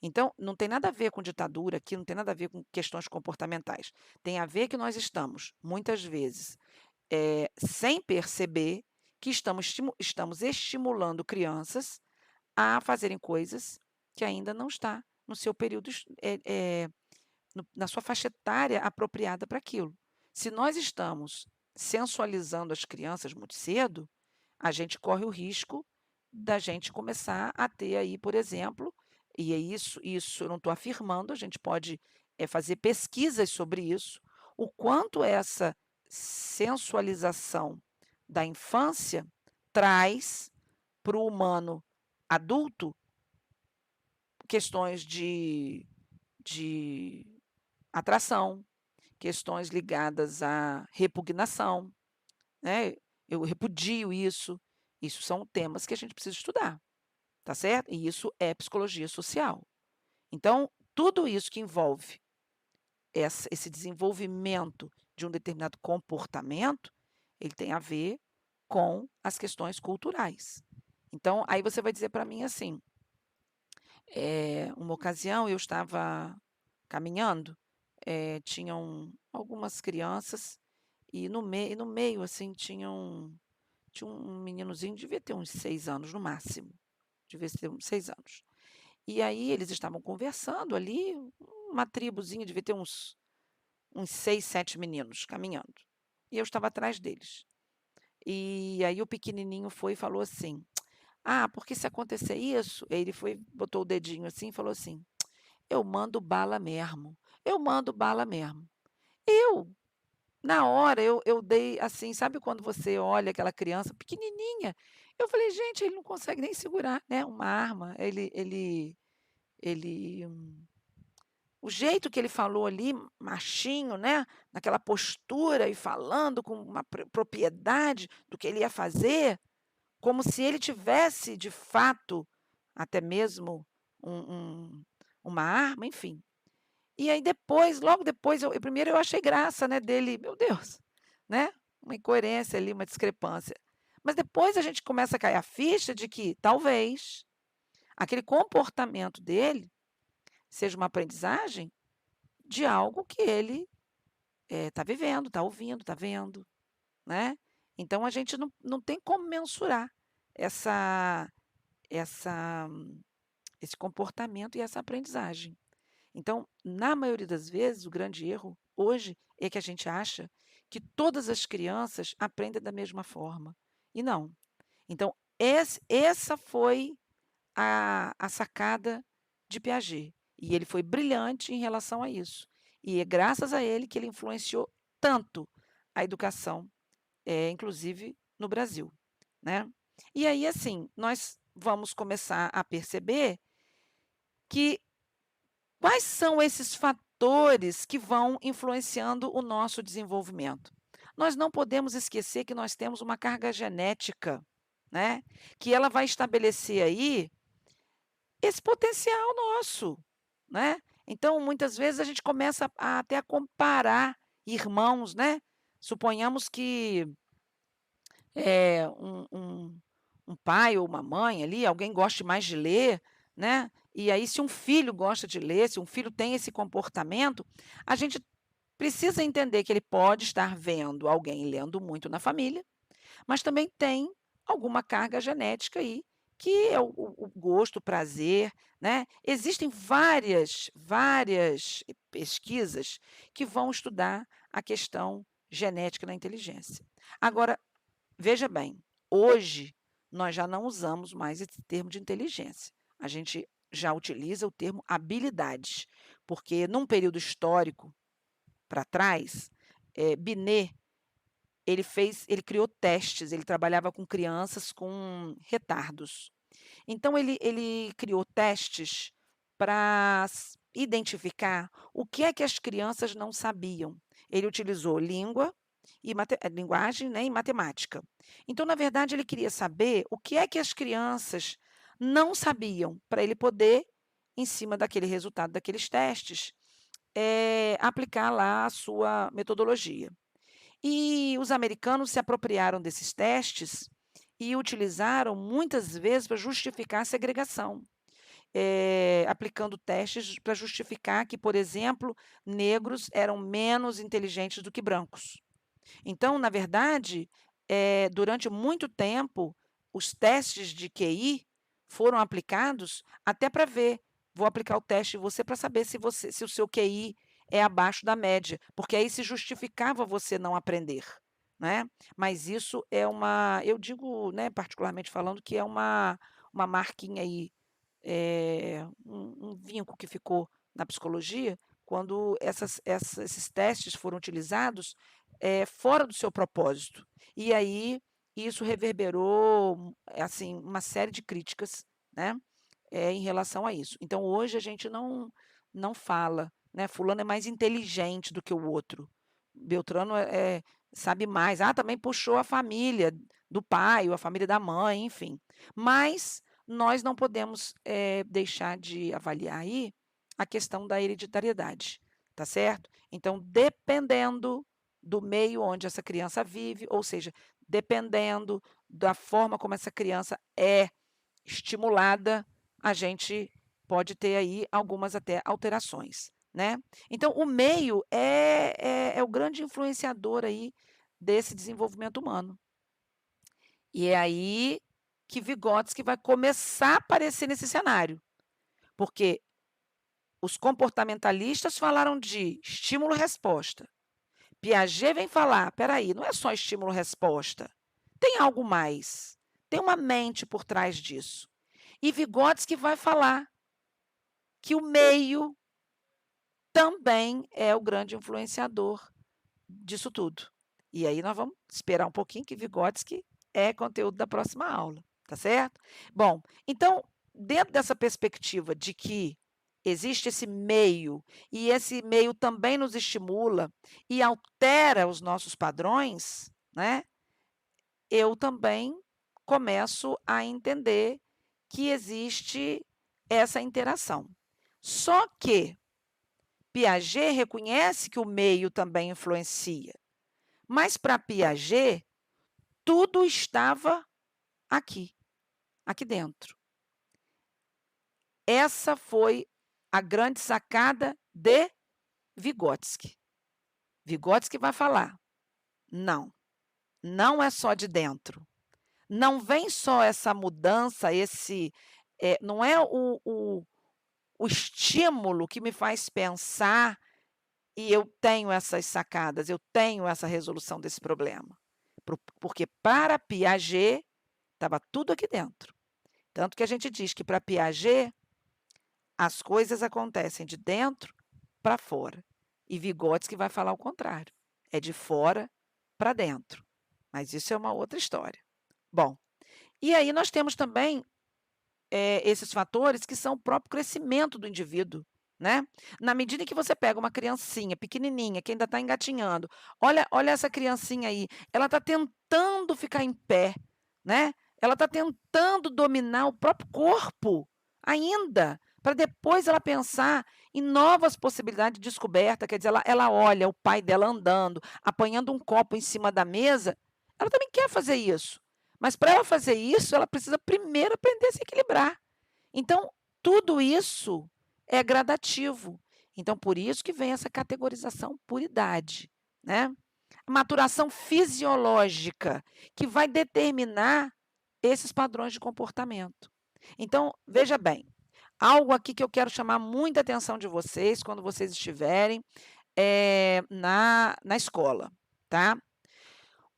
Então, não tem nada a ver com ditadura aqui, não tem nada a ver com questões comportamentais. Tem a ver que nós estamos, muitas vezes, sem perceber que estamos estimulando crianças a fazerem coisas que ainda não está no seu período na sua faixa etária apropriada para aquilo. Se nós estamos sensualizando as crianças muito cedo, a gente corre o risco da gente começar a ter aí, por exemplo, e é isso eu não estou afirmando, a gente pode, fazer pesquisas sobre isso, o quanto essa sensualização da infância traz para o humano adulto questões de atração, questões ligadas à repugnação, né, eu repudio isso, isso são temas que a gente precisa estudar, tá certo? E isso é psicologia social. Então, tudo isso que envolve esse desenvolvimento de um determinado comportamento, ele tem a ver com as questões culturais. Então, aí você vai dizer para mim assim, uma ocasião eu estava caminhando, tinham algumas crianças e no meio, assim, tinha um meninozinho, devia ter uns 6 anos no máximo, devia ter uns 6 anos. E aí eles estavam conversando ali, uma tribuzinha, devia ter uns 6, 7 meninos caminhando. E eu estava atrás deles. E aí o pequenininho foi e falou assim: "Ah, porque se acontecer isso", aí ele foi, botou o dedinho assim e falou assim: "Eu mando bala mesmo, eu mando bala mesmo". Eu, na hora, eu dei assim, sabe quando você olha aquela criança pequenininha, eu falei: "Gente, ele não consegue nem segurar, né, uma arma". Ele o jeito que ele falou ali, machinho, né, naquela postura e falando com uma propriedade do que ele ia fazer, como se ele tivesse de fato, até mesmo um uma arma, enfim. E aí depois, logo depois, primeiro eu achei graça, né, dele, meu Deus, né, uma incoerência ali, uma discrepância. Mas depois a gente começa a cair a ficha de que talvez aquele comportamento dele seja uma aprendizagem de algo que ele, está vivendo, está ouvindo, está vendo, né. Então a gente não tem como mensurar essa essa esse comportamento e essa aprendizagem. Então, na maioria das vezes, o grande erro hoje é que a gente acha que todas as crianças aprendem da mesma forma, e não. Então, essa foi a sacada de Piaget, e ele foi brilhante em relação a isso. E é graças a ele que ele influenciou tanto a educação, inclusive no Brasil, né. E aí, assim, nós vamos começar a perceber que quais são esses fatores que vão influenciando o nosso desenvolvimento? Nós não podemos esquecer que nós temos uma carga genética, né, que ela vai estabelecer aí esse potencial nosso, né. Então, muitas vezes a gente começa a até a comparar irmãos, né. Suponhamos que, um pai ou uma mãe ali, alguém goste mais de ler, né, e aí se um filho gosta de ler, se um filho tem esse comportamento, a gente precisa entender que ele pode estar vendo alguém lendo muito na família, mas também tem alguma carga genética aí, que é o gosto, o prazer, né. Existem várias pesquisas que vão estudar a questão genética na inteligência. Agora, veja bem, hoje nós já não usamos mais esse termo de inteligência, a gente já utiliza o termo habilidades, porque num período histórico para trás, Binet, ele criou testes, ele trabalhava com crianças com retardos. Então ele criou testes para identificar o que é que as crianças não sabiam. Ele utilizou língua e linguagem, né, e matemática. Então, na verdade, ele queria saber o que é que as crianças não sabiam, para ele poder, em cima daquele resultado daqueles testes, aplicar lá a sua metodologia. E os americanos se apropriaram desses testes e utilizaram muitas vezes para justificar a segregação, aplicando testes para justificar que, por exemplo, negros eram menos inteligentes do que brancos. Então, na verdade, durante muito tempo, os testes de QI foram aplicados até para ver, vou aplicar o teste em você para saber se o seu QI é abaixo da média, porque aí se justificava você não aprender, né. Mas isso é eu digo, né, particularmente falando, que é uma marquinha aí, um vinco que ficou na psicologia, quando esses testes foram utilizados, fora do seu propósito. E aí, isso reverberou, assim, uma série de críticas, né, em relação a isso. Então hoje a gente não fala, né, fulano é mais inteligente do que o outro, Beltrano sabe mais, também puxou a família do pai ou a família da mãe, enfim. Mas nós não podemos, deixar de avaliar aí a questão da hereditariedade, tá certo? Então, dependendo do meio onde essa criança vive, ou seja, dependendo da forma como essa criança é estimulada, a gente pode ter aí algumas até alterações, né. Então o meio é o grande influenciador aí desse desenvolvimento humano. E é aí que Vygotsky vai começar a aparecer nesse cenário, porque os comportamentalistas falaram de estímulo-resposta. Piaget vem falar: "Espera aí, não é só estímulo-resposta, tem algo mais, tem uma mente por trás disso". E Vygotsky vai falar que o meio também é o grande influenciador disso tudo. E aí nós vamos esperar um pouquinho, que Vygotsky é conteúdo da próxima aula, tá certo? Bom, então, dentro dessa perspectiva de que existe esse meio, e esse meio também nos estimula e altera os nossos padrões, né, eu também começo a entender que existe essa interação. Só que Piaget reconhece que o meio também influencia, mas para Piaget tudo estava aqui, aqui dentro. Essa foi a grande sacada de Vygotsky. Vygotsky vai falar: "Não, não é só de dentro. Não vem só essa mudança, não é o estímulo que me faz pensar e eu tenho essas sacadas, eu tenho essa resolução desse problema. Porque para Piaget estava tudo aqui dentro. Tanto que a gente diz que para Piaget as coisas acontecem de dentro para fora. E Vygotsky vai falar o contrário. É de fora para dentro. Mas isso é uma outra história. Bom, e aí nós temos também esses fatores que são o próprio crescimento do indivíduo, né. Na medida em que você pega uma criancinha pequenininha, que ainda está engatinhando, olha essa criancinha aí, ela está tentando ficar em pé, né, ela está tentando dominar o próprio corpo ainda, para depois ela pensar em novas possibilidades de descoberta, quer dizer, ela olha o pai dela andando, apanhando um copo em cima da mesa, ela também quer fazer isso. Mas para ela fazer isso, ela precisa primeiro aprender a se equilibrar. Então, tudo isso é gradativo. Então, por isso que vem essa categorização por idade, né. Maturação fisiológica, que vai determinar esses padrões de comportamento. Então, veja bem, algo aqui que eu quero chamar muita atenção de vocês quando vocês estiverem, na escola, tá.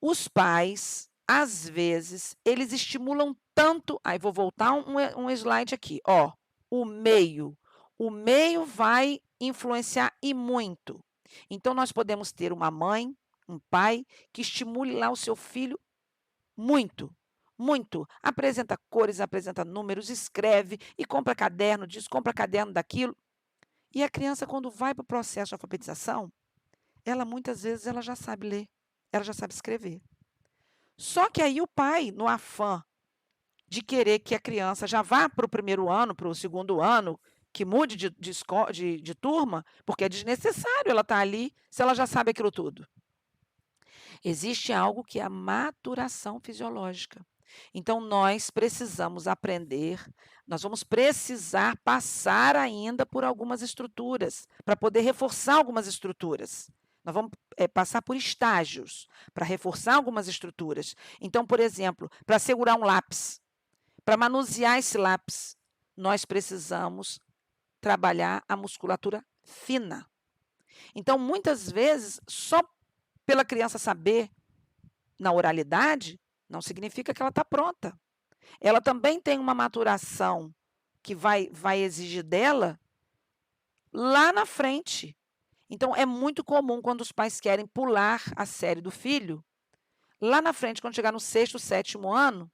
Os pais, às vezes, eles estimulam tanto aí vou voltar um slide aqui, ó, o meio. O meio vai influenciar e muito. Então nós podemos ter uma mãe, um pai, que estimule lá o seu filho muito, muito. Apresenta cores, apresenta números, escreve e compra caderno disso, compra caderno daquilo. E a criança, quando vai para o processo de alfabetização, ela muitas vezes ela já sabe ler, ela já sabe escrever. Só que aí o pai, no afã de querer que a criança já vá para o primeiro ano, para o segundo ano, que mude de turma, porque é desnecessário ela estar ali, se ela já sabe aquilo tudo. Existe algo que é a maturação fisiológica. Então nós precisamos aprender, nós vamos precisar passar ainda por algumas estruturas, para poder reforçar algumas estruturas. Nós vamos, passar por estágios, para reforçar algumas estruturas. Então, por exemplo, para segurar um lápis, para manusear esse lápis, nós precisamos trabalhar a musculatura fina. Então, muitas vezes, só pela criança saber na oralidade, não significa que ela está pronta. Ela também tem uma maturação que vai exigir dela lá na frente. Então, é muito comum quando os pais querem pular a série do filho, lá na frente, quando chegar no sexto, sétimo ano,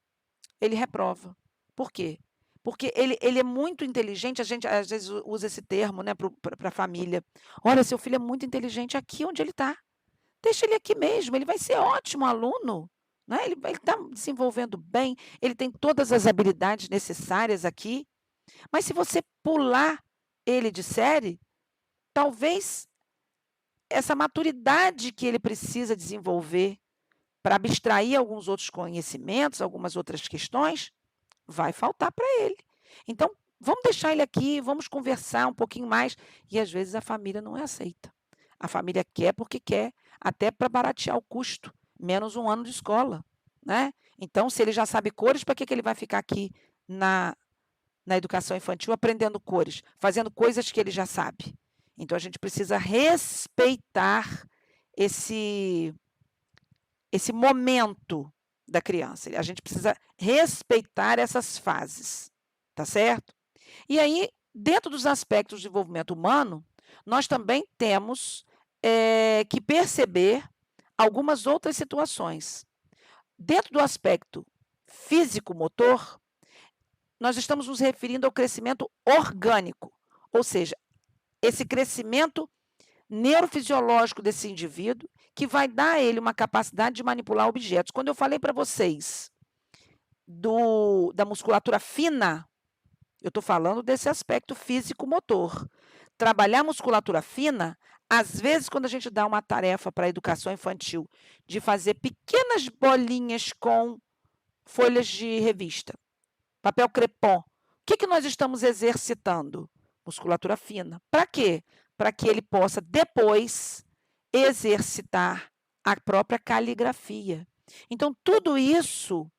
ele reprova. Por quê? Porque ele é muito inteligente, a gente às vezes usa esse termo, né, para a família. Olha, seu filho é muito inteligente aqui onde ele está. Deixa ele aqui mesmo, ele vai ser ótimo aluno, né? Ele está desenvolvendo bem, ele tem todas as habilidades necessárias aqui. Mas se você pular ele de série, talvez essa maturidade que ele precisa desenvolver para abstrair alguns outros conhecimentos, algumas outras questões, vai faltar para ele. Então, vamos deixar ele aqui, vamos conversar um pouquinho mais. E às vezes a família não aceita. A família quer porque quer, até para baratear o custo, menos um ano de escola, né? Então, se ele já sabe cores, para que ele vai ficar aqui na educação infantil aprendendo cores, fazendo coisas que ele já sabe? Então, a gente precisa respeitar esse momento da criança. A gente precisa respeitar essas fases, tá certo? E aí, dentro dos aspectos do desenvolvimento humano, nós também temos que perceber algumas outras situações. Dentro do aspecto físico-motor, nós estamos nos referindo ao crescimento orgânico, ou seja, esse crescimento neurofisiológico desse indivíduo que vai dar a ele uma capacidade de manipular objetos. Quando eu falei para vocês da musculatura fina, eu estou falando desse aspecto físico-motor. Trabalhar a musculatura fina, às vezes, quando a gente dá uma tarefa para a educação infantil de fazer pequenas bolinhas com folhas de revista, papel crepom, o que nós estamos exercitando? Musculatura fina. Para quê? Para que ele possa depois exercitar a própria caligrafia. Então, tudo isso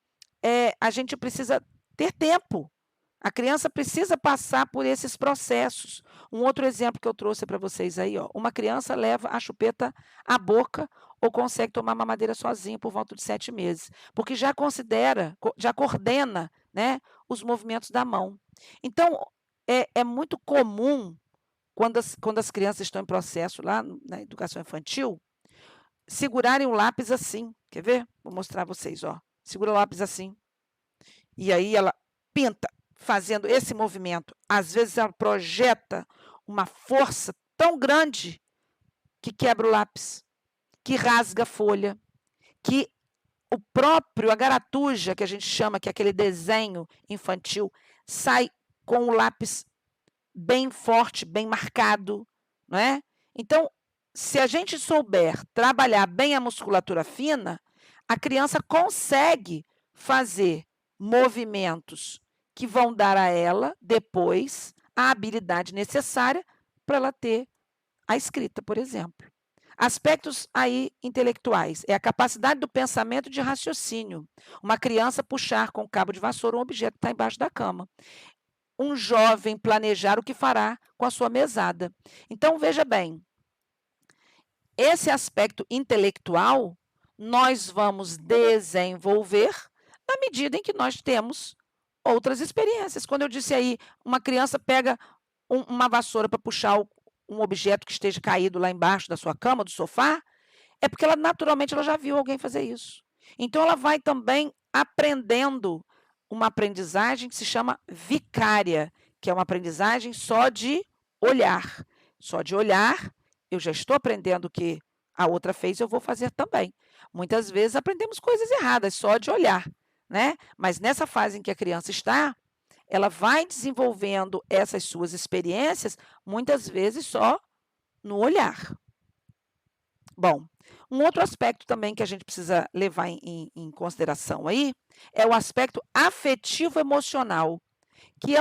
a gente precisa ter tempo. A criança precisa passar por esses processos. Um outro exemplo que eu trouxe para vocês aí, ó, uma criança leva a chupeta à boca ou consegue tomar mamadeira sozinha por volta de 7 meses, porque já já coordena, né, os movimentos da mão. Então, é muito comum, quando as crianças estão em processo lá na educação infantil, segurarem o lápis assim. Quer ver? Vou mostrar a vocês, ó. Segura o lápis assim. E aí ela pinta, fazendo esse movimento. Às vezes ela projeta uma força tão grande que quebra o lápis, que rasga a folha, que a garatuja, que a gente chama, que é aquele desenho infantil, sai com o lápis bem forte, bem marcado, não é? Então, se a gente souber trabalhar bem a musculatura fina, a criança consegue fazer movimentos que vão dar a ela, depois, a habilidade necessária para ela ter a escrita, por exemplo. Aspectos aí intelectuais, é a capacidade do pensamento e de raciocínio. Uma criança puxar com o cabo de vassoura um objeto que está embaixo da cama. Um jovem planejar o que fará com a sua mesada. Então, veja bem, esse aspecto intelectual nós vamos desenvolver na medida em que nós temos outras experiências. Quando eu disse aí, uma criança pega uma vassoura para puxar um objeto que esteja caído lá embaixo da sua cama, do sofá, é porque ela naturalmente ela já viu alguém fazer isso. Então ela vai também aprendendo uma aprendizagem que se chama vicária, que é uma aprendizagem só de olhar. Só de olhar, eu já estou aprendendo o que a outra fez, eu vou fazer também. Muitas vezes aprendemos coisas erradas só de olhar, né? Mas nessa fase em que a criança está, ela vai desenvolvendo essas suas experiências, muitas vezes só no olhar. Bom, um outro aspecto também que a gente precisa levar em consideração aí é o aspecto afetivo emocional, que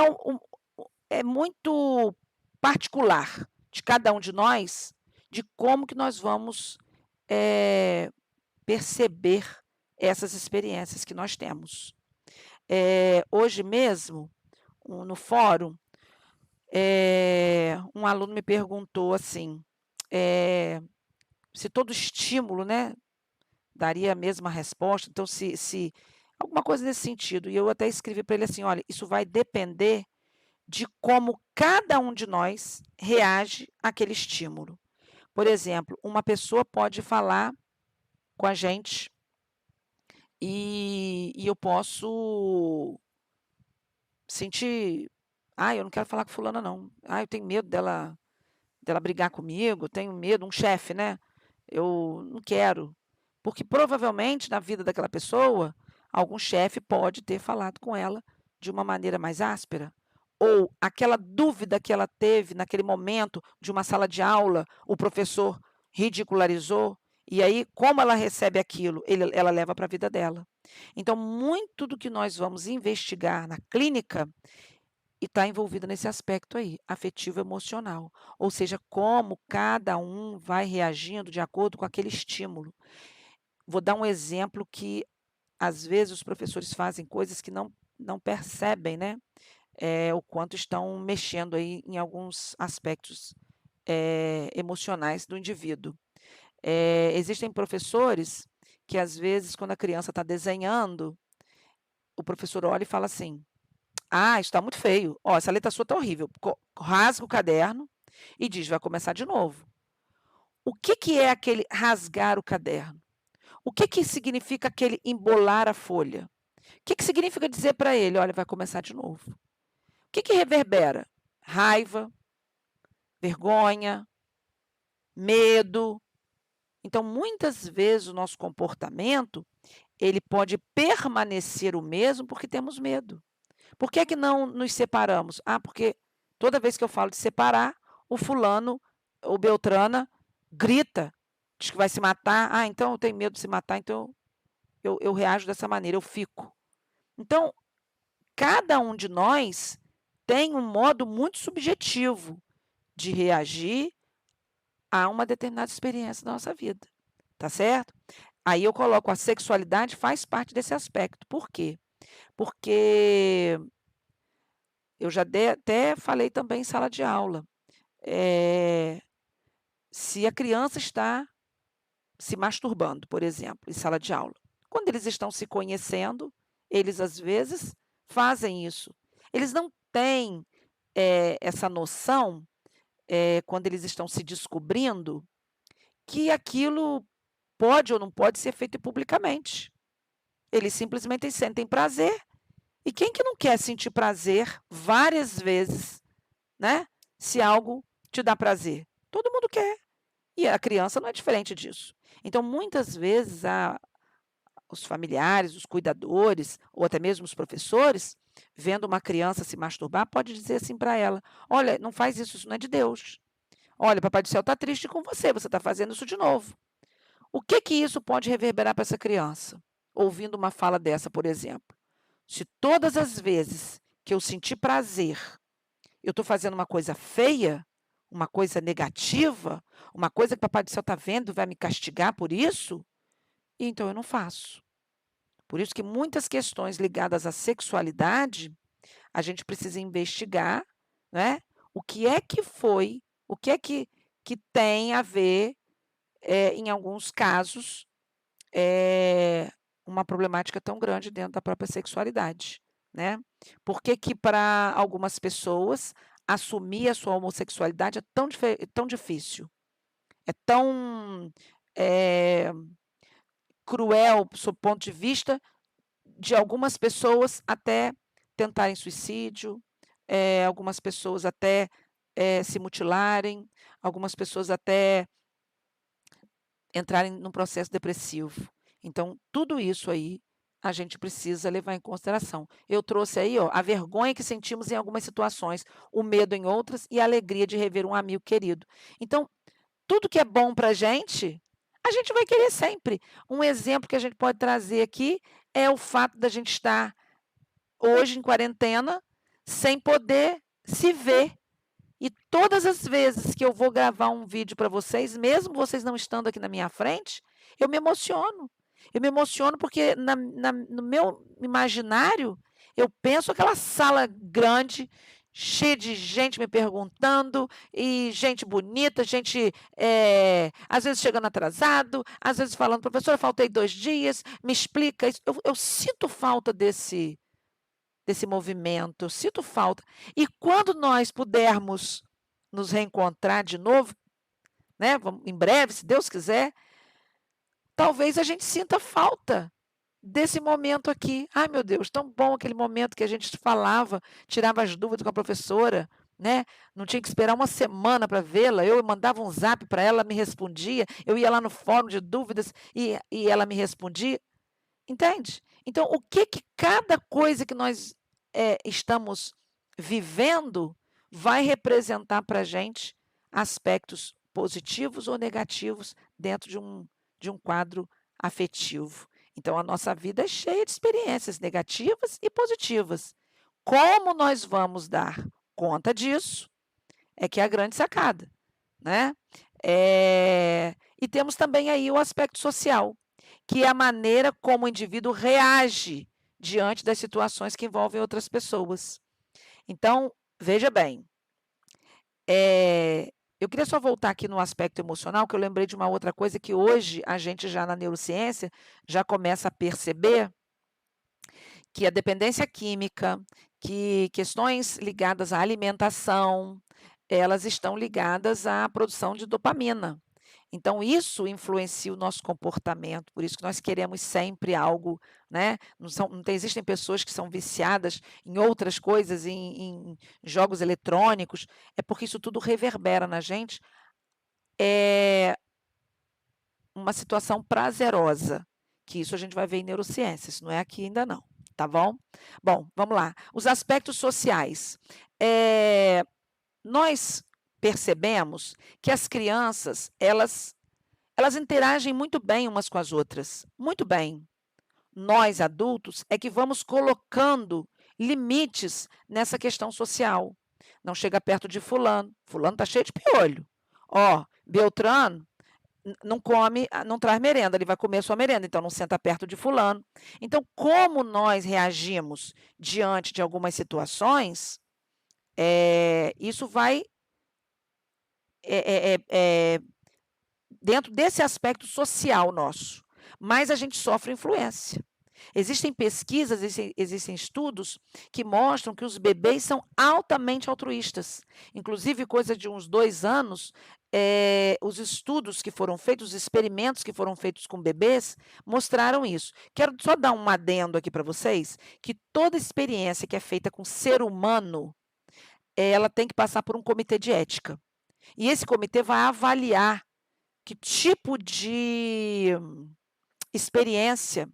é muito particular de cada um de nós, de como que nós vamos perceber essas experiências que nós temos. Hoje mesmo, no fórum, um aluno me perguntou assim: se todo estímulo, né, daria a mesma resposta, então se alguma coisa nesse sentido. E eu até escrevi para ele assim: "Olha, isso vai depender de como cada um de nós reage àquele estímulo". Por exemplo, uma pessoa pode falar com a gente e eu posso sentir: "Ai, eu não quero falar com fulana não. Ai, eu tenho medo dela brigar comigo, tenho medo", um chefe, né, "eu não quero", porque provavelmente na vida daquela pessoa, algum chefe pode ter falado com ela de uma maneira mais áspera, ou aquela dúvida que ela teve naquele momento de uma sala de aula, o professor ridicularizou, e aí como ela recebe aquilo, ela leva para a vida dela. Então muito do que nós vamos investigar na clínica e está envolvida nesse aspecto aí, afetivo emocional, ou seja, como cada um vai reagindo de acordo com aquele estímulo. Vou dar um exemplo que, às vezes, os professores fazem coisas que não percebem, né, o quanto estão mexendo aí em alguns aspectos, emocionais do indivíduo. Existem professores que, às vezes, quando a criança está desenhando, o professor olha e fala assim: "Ah, isso está muito feio. Ó, essa letra sua está horrível". Rasga o caderno e diz: "Vai começar de novo". O que que é aquele rasgar o caderno? O que que significa aquele embolar a folha? O que que significa dizer para ele: "Olha, vai começar de novo"? O que que reverbera? Raiva, vergonha, medo. Então, muitas vezes, o nosso comportamento, ele pode permanecer o mesmo porque temos medo. Por que que não nos separamos? Ah, porque toda vez que eu falo de separar, o fulano ou beltrana grita, diz que vai se matar. Ah, então eu tenho medo de se matar, então eu reajo dessa maneira, eu fico. Então, cada um de nós tem um modo muito subjetivo de reagir a uma determinada experiência da nossa vida, tá certo? Aí eu coloco a sexualidade faz parte desse aspecto. Por quê? Porque eu já até falei também em sala de aula. Eh, Se a criança está se masturbando, por exemplo, em sala de aula, quando eles estão se conhecendo, eles às vezes fazem isso. Eles não têm, essa noção, quando eles estão se descobrindo, que aquilo pode ou não pode ser feito publicamente. Eles simplesmente sentem prazer, e quem que não quer sentir prazer várias vezes, né, se algo te dá prazer? Todo mundo quer. E a criança não é diferente disso. Então, muitas vezes, os familiares, os cuidadores, ou até mesmo os professores, vendo uma criança se masturbar, pode dizer assim para ela: "Olha, não faz isso, isso não é de Deus. Olha, papai do céu está triste com você, você está fazendo isso de novo". O que que isso pode reverberar para essa criança? Ouvindo uma fala dessa, por exemplo. Se todas as vezes que eu sentir prazer eu estou fazendo uma coisa feia, uma coisa negativa, uma coisa que papai do céu está vendo, vai me castigar por isso, então eu não faço. Por isso que muitas questões ligadas à sexualidade, a gente precisa investigar, né, o que é que foi, o que é que tem a ver, em alguns casos, eh, uma problemática tão grande dentro da própria sexualidade, né. Por que que para algumas pessoas assumir a sua homossexualidade é tão difícil, é tão, eh, cruel sob o ponto de vista de algumas pessoas até tentarem suicídio, algumas pessoas até, se mutilarem, algumas pessoas até entrarem num processo depressivo. Então, tudo isso aí a gente precisa levar em consideração. Eu trouxe aí, ó, a vergonha que sentimos em algumas situações, o medo em outras e a alegria de rever um amigo querido. Então, tudo que é bom para a gente vai querer sempre. Um exemplo que a gente pode trazer aqui é o fato da gente estar hoje em quarentena sem poder se ver. E todas as vezes que eu vou gravar um vídeo para vocês, mesmo vocês não estando aqui na minha frente, eu me emociono. Eu me emociono porque no meu imaginário, eu penso aquela sala grande, cheia de gente me perguntando, e gente bonita, gente, às vezes chegando atrasado, às vezes falando: "Professora, faltei 2 dias, me explica isso". Eu sinto falta desse movimento, eu sinto falta. E quando nós pudermos nos reencontrar de novo, né, vamos em breve, se Deus quiser, talvez a gente sinta falta desse momento aqui. Ai, meu Deus, tão bom aquele momento que a gente falava, tirava as dúvidas com a professora, né, não tinha que esperar uma semana para vê-la, eu mandava um zap para ela, ela me respondia, eu ia lá no fórum de dúvidas e ela me respondia, entende? Então, o que que cada coisa que nós, estamos vivendo vai representar para a gente aspectos positivos ou negativos dentro de um quadro afetivo. Então, a nossa vida é cheia de experiências negativas e positivas. Como nós vamos dar conta disso, é que é a grande sacada, né. E temos também aí o aspecto social, que é a maneira como o indivíduo reage diante das situações que envolvem outras pessoas. Então, veja bem, eu queria só voltar aqui no aspecto emocional, que eu lembrei de uma outra coisa que hoje a gente já na neurociência já começa a perceber, que a dependência química, que questões ligadas à alimentação, elas estão ligadas à produção de dopamina. Então isso influencia o nosso comportamento, por isso que nós queremos sempre algo, né, existem pessoas que são viciadas em outras coisas, em jogos eletrônicos, é porque isso tudo reverbera na gente, é uma situação prazerosa, que isso a gente vai ver em neurociência, isso não é aqui ainda não, tá bom? Bom, vamos lá, os aspectos sociais. Nós percebemos que as crianças, elas interagem muito bem umas com as outras, muito bem. Nós, adultos, é que vamos colocando limites nessa questão social. Não chega perto de fulano, fulano está cheio de piolho. Ó, Beltrano não come, não traz merenda, ele vai comer a sua merenda, então não senta perto de fulano. Então, como nós reagimos diante de algumas situações, isso vai dentro desse aspecto social nosso, mas a gente sofre influência. Existem pesquisas, existem estudos que mostram que os bebês são altamente altruístas. Inclusive, coisa de uns 2 anos, os estudos que foram feitos, os experimentos que foram feitos com bebês, mostraram isso. Quero só dar um adendo aqui para vocês, que toda experiência que é feita com ser humano, ela tem que passar por um comitê de ética. E esse comitê vai avaliar que tipo de experiência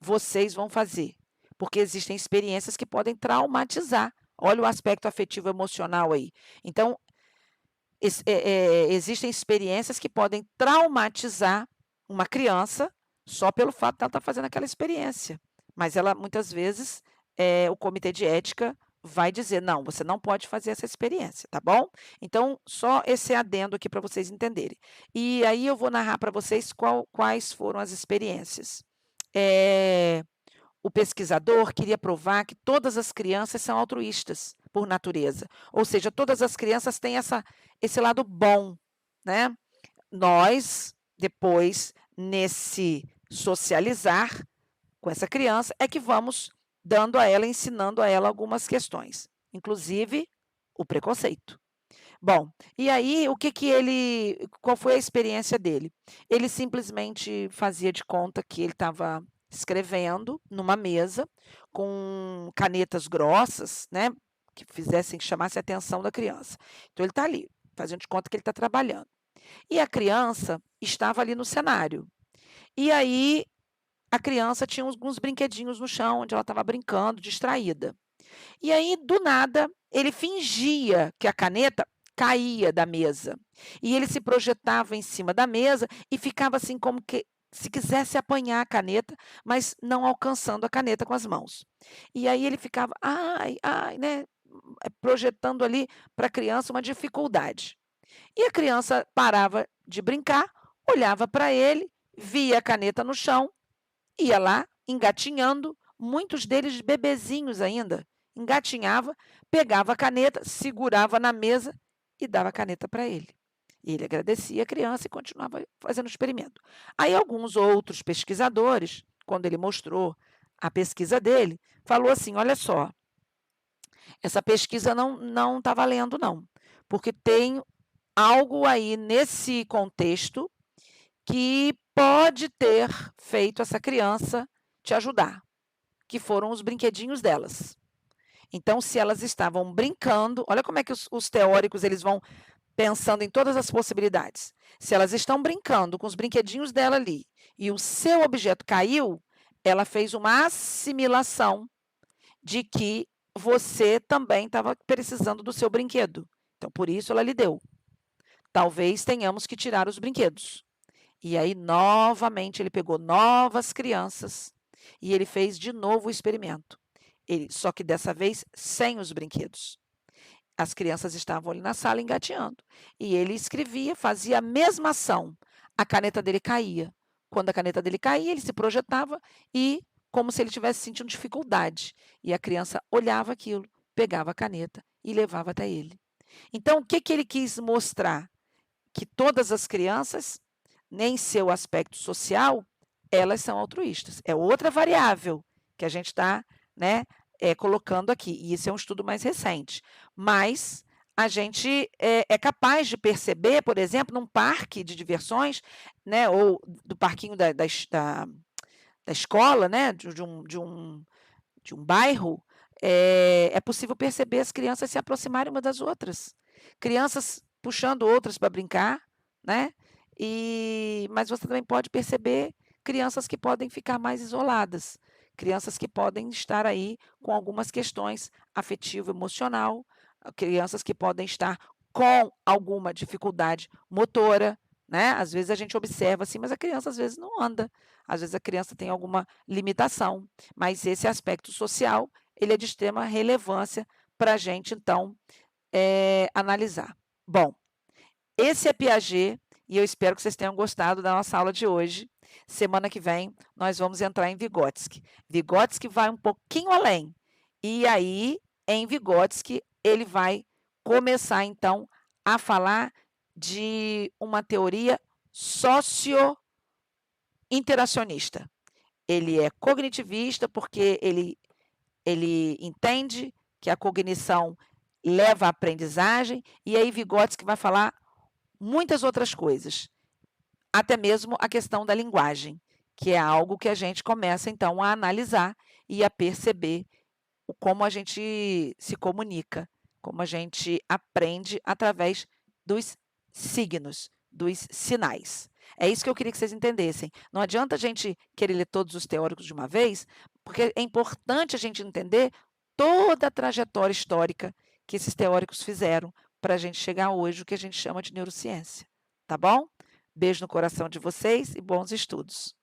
vocês vão fazer, porque existem experiências que podem traumatizar. Olha o aspecto afetivo emocional aí. Então, existem experiências que podem traumatizar uma criança só pelo fato de ela estar fazendo aquela experiência, mas ela muitas vezes, o comitê de ética vai dizer: "Não, você não pode fazer essa experiência", tá bom? Então, só esse adendo aqui para vocês entenderem. E aí eu vou narrar para vocês quais foram as experiências. Eh o pesquisador queria provar que todas as crianças são altruístas, por natureza. Ou seja, todas as crianças têm esse lado bom, né. Nós, depois, nesse socializar com essa criança, é que vamos dando a ela, ensinando a ela algumas questões, inclusive o preconceito. Bom, e aí o que que ele qual foi a experiência dele? Ele simplesmente fazia de conta que ele estava escrevendo numa mesa com canetas grossas, né, que chamasse a atenção da criança. Então ele está ali, fazendo de conta que ele está trabalhando. E a criança estava ali no cenário. E aí a criança tinha alguns brinquedinhos no chão, onde ela estava brincando, distraída. E aí, do nada, ele fingia que a caneta caía da mesa. E ele se projetava em cima da mesa e ficava assim como que se quisesse apanhar a caneta, mas não alcançando a caneta com as mãos. E aí ele ficava: "Ai, ai", né, projetando ali para a criança uma dificuldade. E a criança parava de brincar, olhava para ele, via a caneta no chão, ia lá engatinhando, muitos deles bebezinhos ainda, engatinhava, pegava a caneta, segurava na mesa e dava a caneta para ele. E ele agradecia a criança e continuava fazendo o experimento. Aí alguns outros pesquisadores, quando ele mostrou a pesquisa dele, falou assim: "Olha só, essa pesquisa não está valendo não, porque tem algo aí nesse contexto que pode ter feito essa criança te ajudar, que foram os brinquedinhos delas. Então, se elas estavam brincando, olha como é que os teóricos eles vão pensando em todas as possibilidades. Se elas estão brincando com os brinquedinhos dela ali e o seu objeto caiu, ela fez uma assimilação de que você também estava precisando do seu brinquedo. Então, por isso ela lhe deu. Talvez tenhamos que tirar os brinquedos. E aí, novamente, ele pegou novas crianças e ele fez de novo o experimento. Só que dessa vez sem os brinquedos. As crianças estavam ali na sala engateando. E ele escrevia, fazia a mesma ação. A caneta dele caía. Quando a caneta dele caía, ele se projetava e como se ele estivesse sentindo dificuldade. E a criança olhava aquilo, pegava a caneta e levava até ele. Então, o que ele quis mostrar? Que todas as crianças, nem seu aspecto social, elas são altruístas. É outra variável que a gente está, né, colocando aqui, e isso é um estudo mais recente. Mas a gente é capaz de perceber, por exemplo, num parque de diversões, né, ou do parquinho da escola, né, de um bairro, é possível perceber as crianças se aproximarem umas das outras. Crianças puxando outras para brincar, né, mas você também pode perceber crianças que podem ficar mais isoladas, crianças que podem estar aí com algumas questões afetivo-emocional, crianças que podem estar com alguma dificuldade motora, né, às vezes a gente observa assim, mas a criança às vezes não anda, às vezes a criança tem alguma limitação, mas esse aspecto social, ele é de extrema relevância para a gente então, analisar. Bom, esse é Piaget e eu espero que vocês tenham gostado da nossa aula de hoje. Semana que vem nós vamos entrar em Vygotsky. Vygotsky vai um pouquinho além. E aí, em Vygotsky, ele vai começar então a falar de uma teoria socio-interacionista. Ele é cognitivista porque ele entende que a cognição leva à aprendizagem, e aí Vygotsky vai falar muitas outras coisas, até mesmo a questão da linguagem, que é algo que a gente começa então a analisar e a perceber como a gente se comunica, como a gente aprende através dos signos, dos sinais. É isso que eu queria que vocês entendessem. Não adianta a gente querer ler todos os teóricos de uma vez, porque é importante a gente entender toda a trajetória histórica que esses teóricos fizeram para a gente chegar hoje o que a gente chama de neurociência. Tá bom? Beijo no coração de vocês e bons estudos.